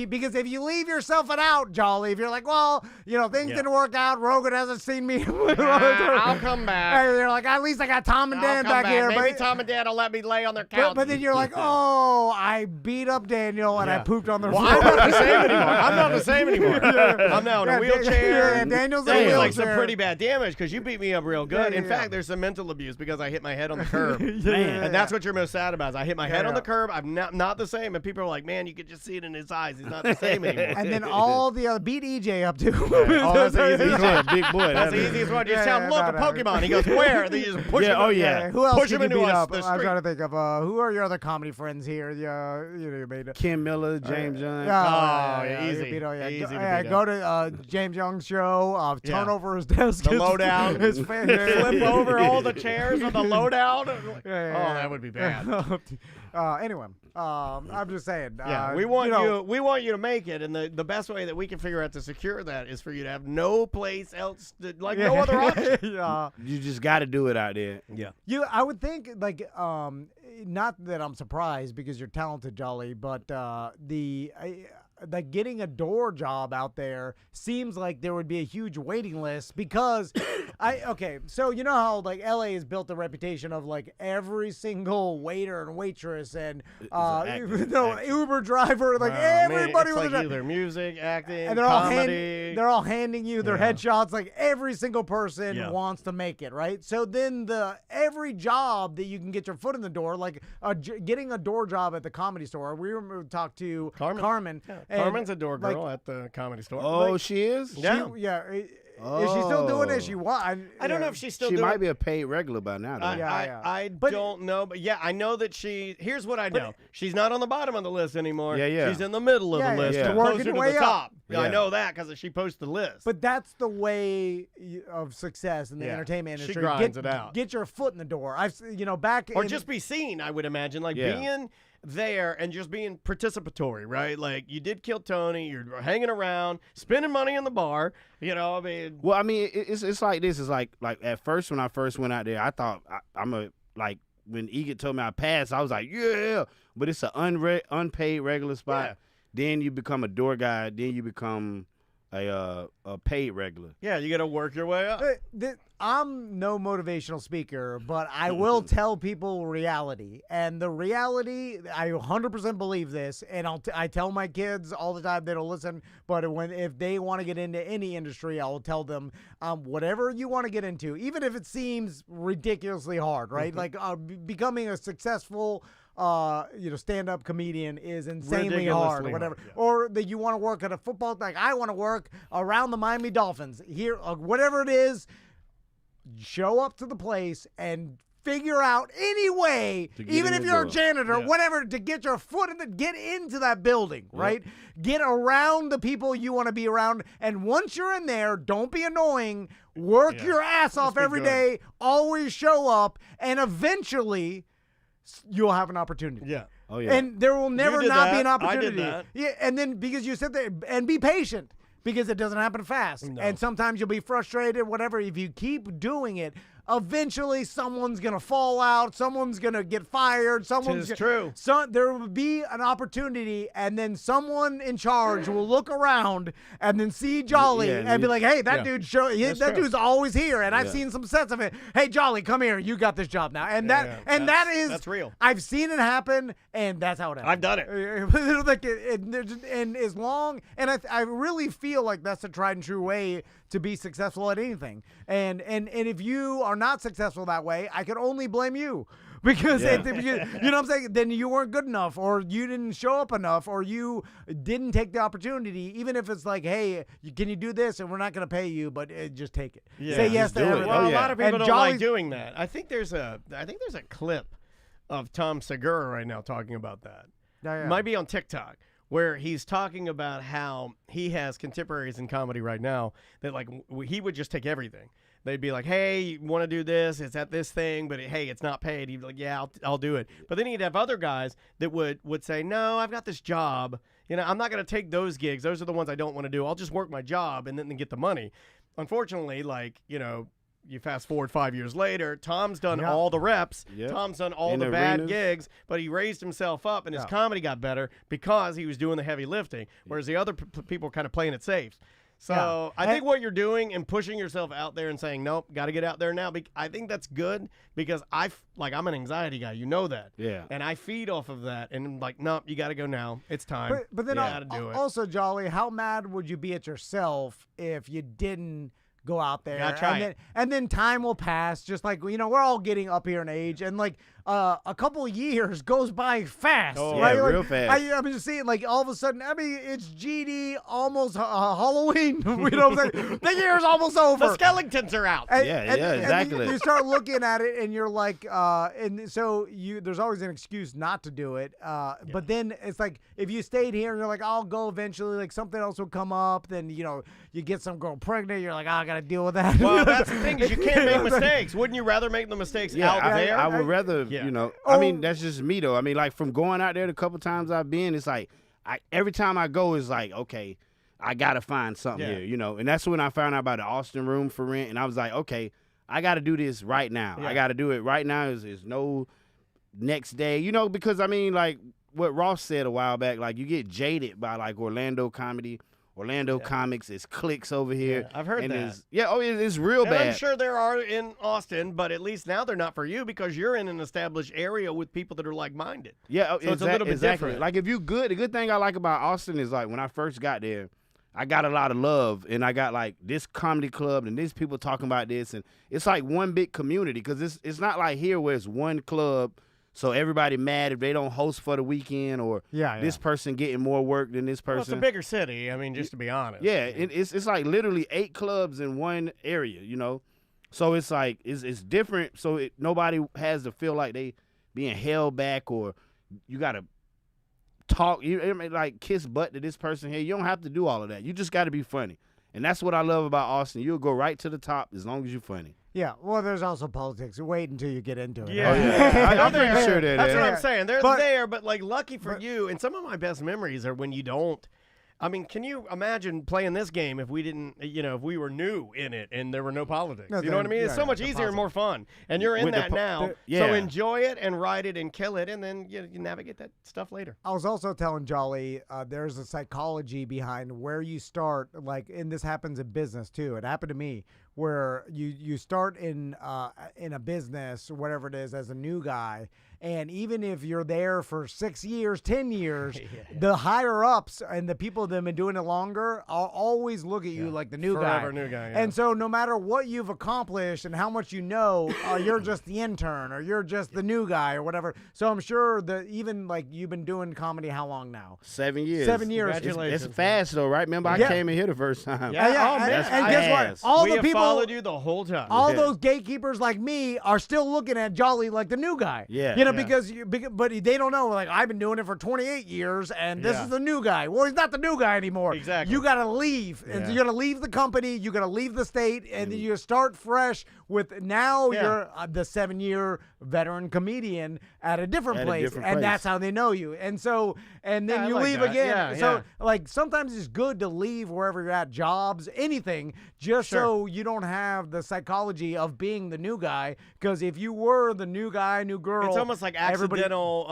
Because if you leave yourself an out, Jolly, if you're like, well, things Yeah. didn't work out. Rogan hasn't seen me. I'll come back. Hey, they're like, at least I got Tom and I'll Dan come back here. Maybe But, Tom and Dad will let me lay on their couch. but then you're like, oh, I beat up Daniel and I Yeah. pooped on their Well, floor. I'm not the same anymore. I'm not the same anymore. I'm now in a Yeah, wheelchair. yeah, Daniel's in a That was like wheelchair. some pretty bad damage because you beat me up real good. Yeah, In yeah. fact, there's some mental abuse because I hit my head on the curb. Man. And that's what you're most sad about. Is I hit my head on yeah. the curb. I'm not the same. And people are like, man, you could just see it in his eyes. He's not the same anymore. And then all the other beat EJ up too. Oh, that's the easiest He's one. a big boy. That's the easiest one. You just tell him, look, no, a no. Pokemon. He goes, where? And then you just push Yeah, him. oh, in- yeah. Who else Push did him you into beat us, up? the I'm street. trying to think of who are your other comedy friends here? You made it. Kim Miller, James Young. yeah, you easy. beat up, Easy to Go, beat go to James Young's show. Yeah. Turn over his desk. The lowdown. His Flip over all the chairs on the lowdown. Yeah, Oh, that would be bad. Anyway, I'm just saying. Yeah, we want you to make it, and the best way that we can figure out to secure that is for you to have no place else, no other option. You just got to do it out there. Yeah. I would think not that I'm surprised because you're talented, Jolly, but like getting a door job out there seems like there would be a huge waiting list because so you know how like LA has built a reputation of like every single waiter and waitress and Uber driver, like everybody it's with like a either music, acting, and comedy. they're all handing you their headshots. Like every single person Yeah. wants to make it, right? So then every job that you can get your foot in the door, like getting a door job at the Comedy Store. We were talked to Carmen. Yeah. and, Carmen's a door like, girl at the Comedy Store. Oh, she is? Yeah. Is she still doing it? She I don't know if she's still She doing might be a paid regular by now, though. I don't know, but yeah, I know that here's what I know. She's not on the bottom of the list anymore. Yeah, yeah. She's in the middle of the list, yeah. closer Working to way the up. top. Yeah. I Yeah. know that because she posts the list. But that's the way of success in the Yeah. entertainment She industry. grinds it out. Get your foot in the door. Back or in, just be seen, I would imagine. Like Yeah. being there and just being participatory, right? Like you did kill Tony, you're hanging around, spending money in the bar, I mean. Well, I mean, it's like this. It's like at first when I first went out there, I thought when Egit told me I passed, I was like, yeah. But it's an unpaid regular spot. Yeah. Then you become a door guy. Then you become a paid regular. Yeah, you got to work your way up. I'm no motivational speaker, but I will tell people reality. And the reality, I 100% believe this, and I tell my kids all the time they don't listen, but if they want to get into any industry, I will tell them whatever you want to get into, even if it seems ridiculously hard, right? Like becoming a successful stand-up comedian is insanely hard or whatever. Yeah. Or that you want to work at a football, like I want to work around the Miami Dolphins. Here, whatever it is, show up to the place and figure out any way, To get even in if the you're a door. janitor, whatever, to get your foot in the, get into that building, right? Get around the people you want to be around. And once you're in there, don't be annoying. Work your ass off be every good. day. Always show up. And eventually, you'll have an opportunity. Yeah. Oh yeah. And there will never did not be that. an I did opportunity. that. Yeah, and then because you sit there and be patient because it doesn't happen fast. No. And sometimes you'll be frustrated, whatever. If you keep doing it, eventually someone's going to fall out, someone's going to get fired, someone's true. There will be an opportunity, and then someone in charge will look around and then see Jolly Yeah, and be like, hey, that dude that true. dude's always here, and I've Yeah. sand some sets of it. Hey, Jolly, come here. You got this job now. And That's real. I've seen it happen, and that's how it happens. I've done it. Like and as long, and I really feel like that's a tried and true way to be successful at anything. And if you are not successful that way, I can only blame you. Because, you know what I'm saying? Then you weren't good enough, or you didn't show up enough, or you didn't take the opportunity, even if it's like, hey, can you do this? And we're not going to pay you, but just take it. Yeah. Say yes Just to do it. everything. Well, Oh, a yeah. lot of people And don't Jolly's- like doing that. I think there's a clip of Tom Segura right now talking about that. Yeah. Might be on TikTok, where he's talking about how he has contemporaries in comedy right now that like he would just take everything. They'd be like, hey, you want to do this? It's at this thing, but hey, it's not paid. He'd be like, yeah, I'll do it. But then he'd have other guys that would say, no, I've got this job. You know, I'm not going to take those gigs. Those are the ones I don't want to do. I'll just work my job and then get the money. Unfortunately, like, you know, you fast forward 5 years later, Tom's done Yeah. all the reps. Yep. Tom's done all In the bad arenas. gigs, but he raised himself up and his Yeah. comedy got better because he was doing the heavy lifting, whereas the other people were kind of playing it safe. So Yeah. I think what you're doing and pushing yourself out there and saying, nope, got to get out there now. I think that's good because I'm an anxiety guy. You know that. Yeah. And I feed off of that. And I'm like, nope, you got to go now. It's time. But then you got to do it. also, Jolly, how mad would you be at yourself if you didn't go out there? Gotta try and it. then, and then time will pass, just like, you know, we're all getting up here in age, and like a couple of years goes by fast. Oh, right? yeah, Like, real fast. I'm just seeing, like, all of a sudden, I mean, it's GD, almost Halloween. You know what I'm saying? The year's almost over. The skeletons are out. And- Yeah, and- yeah, and exactly. you start looking at it, and you're like, and so there's always an excuse not to do it. But then it's like, if you stayed here and you're like, I'll go eventually, like something else will come up. Then you get some girl pregnant. You're like, I gotta deal with that. Well, that's the thing is you can't make mistakes. Wouldn't you rather make the mistakes out there? I would rather, Yeah. I Oh. mean, that's just me, though. I mean, like, from going out there the couple times I've been, it's like, every time I go, it's like, okay, I got to find something Yeah. here, And that's when I found out about the Austin room for rent, and I was like, okay, I got to do this right now. Yeah. I got to do it right now. Is no next day, because, I mean, like, what Ross said a while back, like, you get jaded by, like, Orlando comics, it's cliques over here. I've heard and that. It's real And bad. I'm sure there are in Austin, but at least now they're not for you because you're in an established area with people that are like-minded. Yeah, So it's a little bit exactly. different. Like, if you good, the good thing I like about Austin is, like, when I first got there, I got a lot of love, and I got, like, this comedy club, and these people talking about this, and it's like one big community, because it's not like here where it's one club, so everybody mad if they don't host for the weekend, or this person getting more work than this Well, it's a person. bigger city. I mean, just to be honest. Yeah, it's like literally 8 clubs in one area, So it's like it's different. So nobody has to feel like they being held back, or you gotta talk. Like kiss butt to this person here. You don't have to do all of that. You just got to be funny, and that's what I love about Austin. You'll go right to the top as long as you're funny. Yeah, well, there's also politics. Wait until you get into it. Yeah. Oh, yeah. I'm pretty They're sure there. they're That's there. what I'm saying. They're But- there, but like lucky for you, and some of my best memories are when you don't. I mean, can you imagine playing this game if we didn't, if we were new in it and there were no politics? No, You know what I mean? It's so much it's easier and more fun. And you're in With the that now. So yeah. enjoy it and ride it and kill it, and then you navigate that stuff later. I was also telling Jolly, there's a psychology behind where you start, like, and this happens in business too. It happened to me where you start in a business or whatever it is as a new guy, And even if you're there for 6 years, 10 years, the higher ups and the people that have been doing it longer, I'll always look at you like the new guy. Forever new guy. Yeah. And so no matter what you've accomplished and how much you know, you're just the intern or you're just the new guy or whatever. So I'm sure that even like you've been doing comedy how long now? 7 years. 7 years. Congratulations. It's fast though, right? Remember, I Yeah. came in here the first time. Yeah. Yeah, Oh, man. and guess what? Fast. All we the have people followed you the whole time. all Yeah. those gatekeepers like me are still looking at Jolly like the new guy. Yeah. You know, Yeah. but they don't know. Like, I've been doing it for 28 years, and this Yeah. is the new guy. Well, he's not the new guy anymore. Exactly. You got to leave. And Yeah. you got to leave the company. You got to leave the state, and you start fresh with now Yeah. you're the 7-year veteran comedian at a different At a place, different and place. that's how they know you. And so, and then Yeah, I you like leave that. again. Yeah, so, yeah. like, sometimes it's good to leave wherever you're at, jobs, anything, just Sure. so you don't have the psychology of being the new guy. Because if you were the new guy, new girl, It's almost like everybody- accidental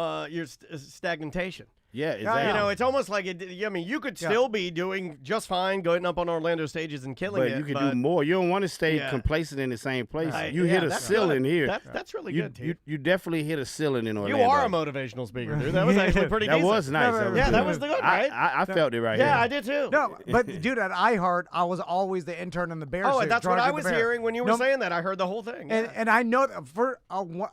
stagnation. Yeah, Yeah. exactly. You know, it's almost like I mean, you could still be doing just fine, going up on Orlando stages and killing but it. you can do more. You don't want to stay Yeah. complacent in the same place. Right. You Yeah, hit a that's ceiling good. here. That's really you, good, T. you definitely hit a ceiling in Orlando. You are a motivational speaker, dude. That was actually pretty That decent. was nice. No, no, Yeah, that good. was good, right? I felt it right Yeah, here. I did too. No, but dude, at iHeart, I was always the intern in the bear Oh, suit. and that's trying what to I get was the bear. hearing when you were No, saying that. I heard the whole thing. And, yeah. and I know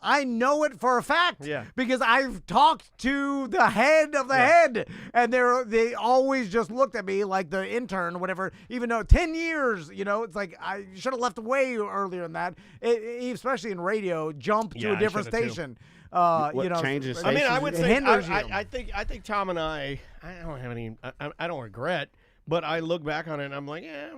I know it for a fact. Yeah. Because I've talked to the head of the head, and they always just looked at me like the intern, whatever. Even though 10 years, you know, it's like I should have left way earlier than that. Especially in radio, jump to Yeah, a I different shoulda too. station. What, You know, changes I mean, I stations would it say hinders you. I think Tom and I don't have any. I don't regret, but I look back on it and I'm like, yeah,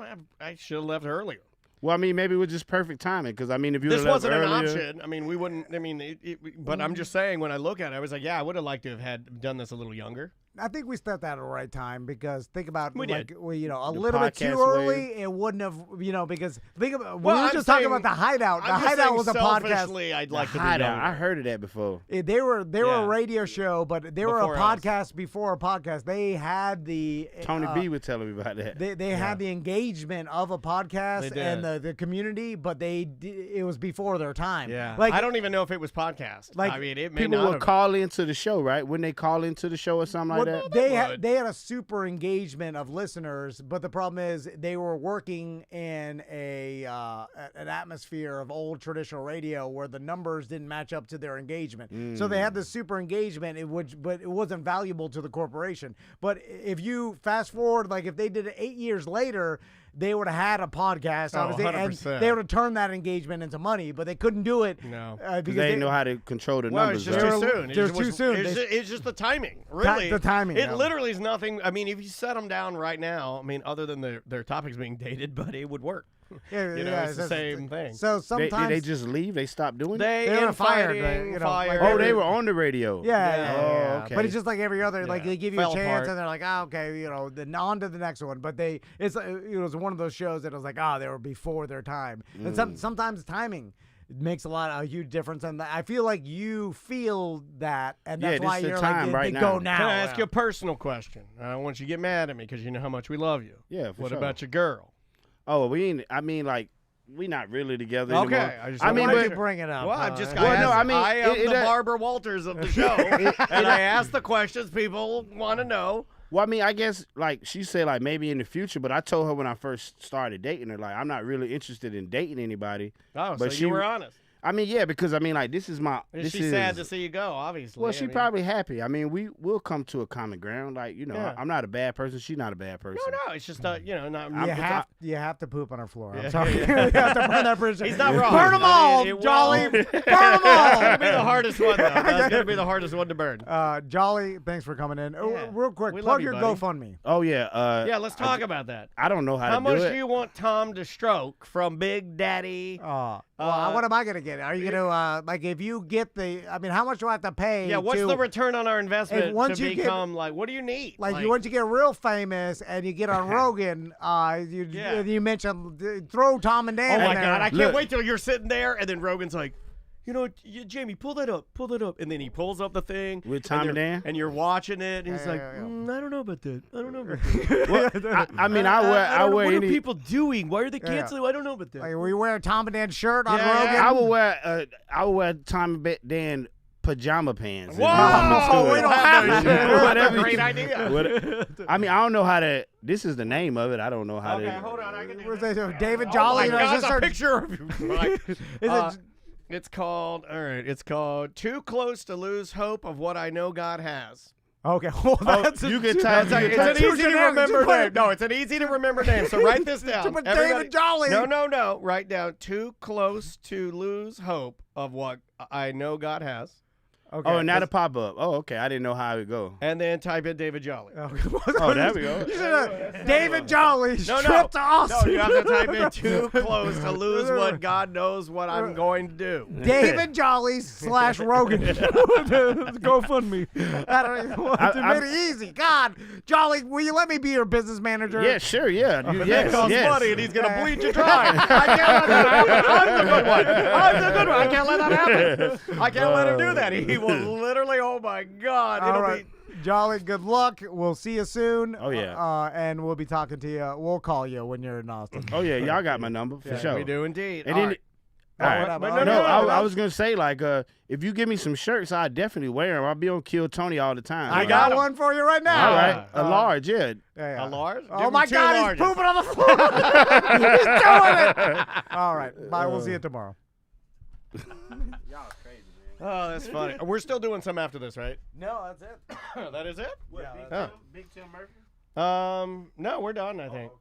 I should have left earlier. Well, I mean, maybe it was just perfect timing because I mean, if you This would've left wasn't an earlier, option. I mean, we wouldn't. I mean, but I'm just saying when I look at it, I was like, yeah, I would have liked to have done this a little younger. I think we stepped out at the right time because think about We like did. you know, a The little bit too podcast early. It wouldn't have, you know, because think about Well, we were I'm just talking saying- about the Hideout. The I'm just Hideout saying was a podcast. selfishly, I'd like to be Hideout. younger. I heard of that before. They were Yeah. a radio show, but they were a Before us. podcast before a podcast. They had the Tony B was telling me about that. They had the engagement of a podcast They and did. the community, but it was before their time. Yeah, like I don't even know if it was podcast. Like, I mean, it may People not would have. call into the show, right? Wouldn't they call into the show or something like that? would. they had a super engagement of listeners, but the problem is they were working in an atmosphere of old traditional radio where the numbers didn't match up to their engagement. So they had this super engagement, but it wasn't valuable to the corporation. But if you fast forward, like if they did it 8 years later, they would have had a podcast, Oh, obviously, and 100%. they would have turned that engagement into money, but they couldn't do it. No. Because They didn't know how to control the Well, numbers. it's just right? too They're- soon. they're too soon. It's just the timing, really. the timing, It yeah. literally is nothing. I mean, if you set them down right now, I mean, other than their topics being dated, but it would work. Yeah, You know, yeah, it's the that's- same thing. So sometimes Did they just leave? They stopped doing it? They were fired, infighting, you know, fired. like Oh, they were on the radio. Yeah. Oh, okay. But it's just like every other, like Yeah. they give you a Fell chance apart. and they're like, okay, you know, then on to the next one. But it was one of those shows that was like, they were before their time. And sometimes timing makes a huge difference. And I feel like you feel that, and Yeah, that's this why is the you're time like, right they now. go now. Can I ask you a personal question? I don't want you to get mad at me because you know how much we love you. Yeah, for What sure. about your girl? Oh, we not really together Okay, anymore. I just Why mean, did but- you bring it up? Well, I'm just. Well, no, I mean, I am it- the it- Barbara Walters of the show, and I ask the questions people want to know. Well, I mean, I guess like she said, like maybe in the future. But I told her when I first started dating her, like I'm not really interested in dating anybody. Oh, But so she- you were honest. I mean, yeah, because I mean, like this is my. Is This she is sad to see you go? Obviously. Well, I she mean- probably happy. I mean, we'll come to a common ground. Like Yeah. I'm not a bad person. She's not a bad person. No, it's just not. Not. You have to poop on our floor. I'm Yeah. sorry. You have to burn that bridge. He's not wrong. Burn them I all, mean, it will- Jolly. Burn them That's all. gonna be the hardest one, though. That's gonna be the hardest one to burn. Jolly, thanks for coming in. Yeah. Real quick, We plug love you, your buddy. GoFundMe. Oh yeah. Yeah, let's talk about that. I don't know how How to much do do it. you want Tom to stroke from Big Daddy? Well, what am I gonna get? Are you gonna like if you get how much do I have to pay? Yeah, what's to, the return on our investment And once to you get- become like? What do you need? once you get real famous and you get on Rogan, Yeah. you mentioned throw Tom and Dan Oh in my there. God! I can't Look. wait till you're sitting there, and then Rogan's like, Jamie, pull that up, and then he pulls up the thing With Tom and they're- Dan? and you're watching it, and he's Yeah, like, yeah, yeah. I don't know about that. I don't know about that. Well, I mean, I don't know. wear What any. are people doing? Why are they Yeah, yeah. canceling? I don't know about that. Like, we wear a Tom and Dan shirt on Yeah, Rogan. yeah. I would wear Tom and Dan pajama pants. is Whoa, what I'm into we it. don't have that shit. Whatever That's a you- great idea. what- I mean, I don't know how to. This is the name of it. I don't know how Okay, to. hold on. I can do Where's this. that? David Oh Jolly. my and God, his it's a sister- picture of you. Right. Is it? It's called, all right, it's called Too Close to Lose Hope of What I Know God Has. Okay, well, that's you can type- that's you It's can an type- easy to remember name. No, it's an easy to remember name. So write this down. But Everybody- David Jolly. No. Write down Too Close to Lose Hope of What I Know God Has. Okay. Oh, now the pop up. Oh, okay. I didn't know how it would go. And then type in David Jolly. Oh, there we go. You should have David Jolly's No, trip to No, Austin. you have to type in Too Close to Lose What God Knows What I'm Going to Do. David Jolly's / Rogan. GoFundMe. I don't even want to I- make it easy. God, Jolly, will you let me be your business manager? Yeah, sure. Yeah. You, That yes. costs yes. money, and he's going to bleed you dry. I can't let that happen. I'm the good one. I'm the good one. I can't let that happen. I can't let him do that. He will literally, oh my God. All It'll right. be. Jolly, good luck. We'll see you soon. Oh, yeah. And we'll be talking to you. We'll call you when you're in Austin. Oh yeah, y'all got my number for sure. We do indeed. And All then, right. all right. what But up? no, I was gonna say like, if you give me some shirts, I definitely wear them. I'll be on Kill Tony all the time. I Like, got 'em. one for you right now. All right, a large, yeah. Yeah. A large? Oh Give my him two God, larges. he's pooping on the floor. He's doing it. All right. Bye. We'll see you tomorrow. Oh, that's funny. We're still doing some after this, right? No, that's it. That is it? Yeah, Big Tim Murphy. No, we're done, I think. Okay.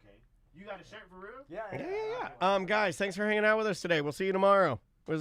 You got a shirt for real? Yeah. Yeah. Guys, thanks for hanging out with us today. We'll see you tomorrow.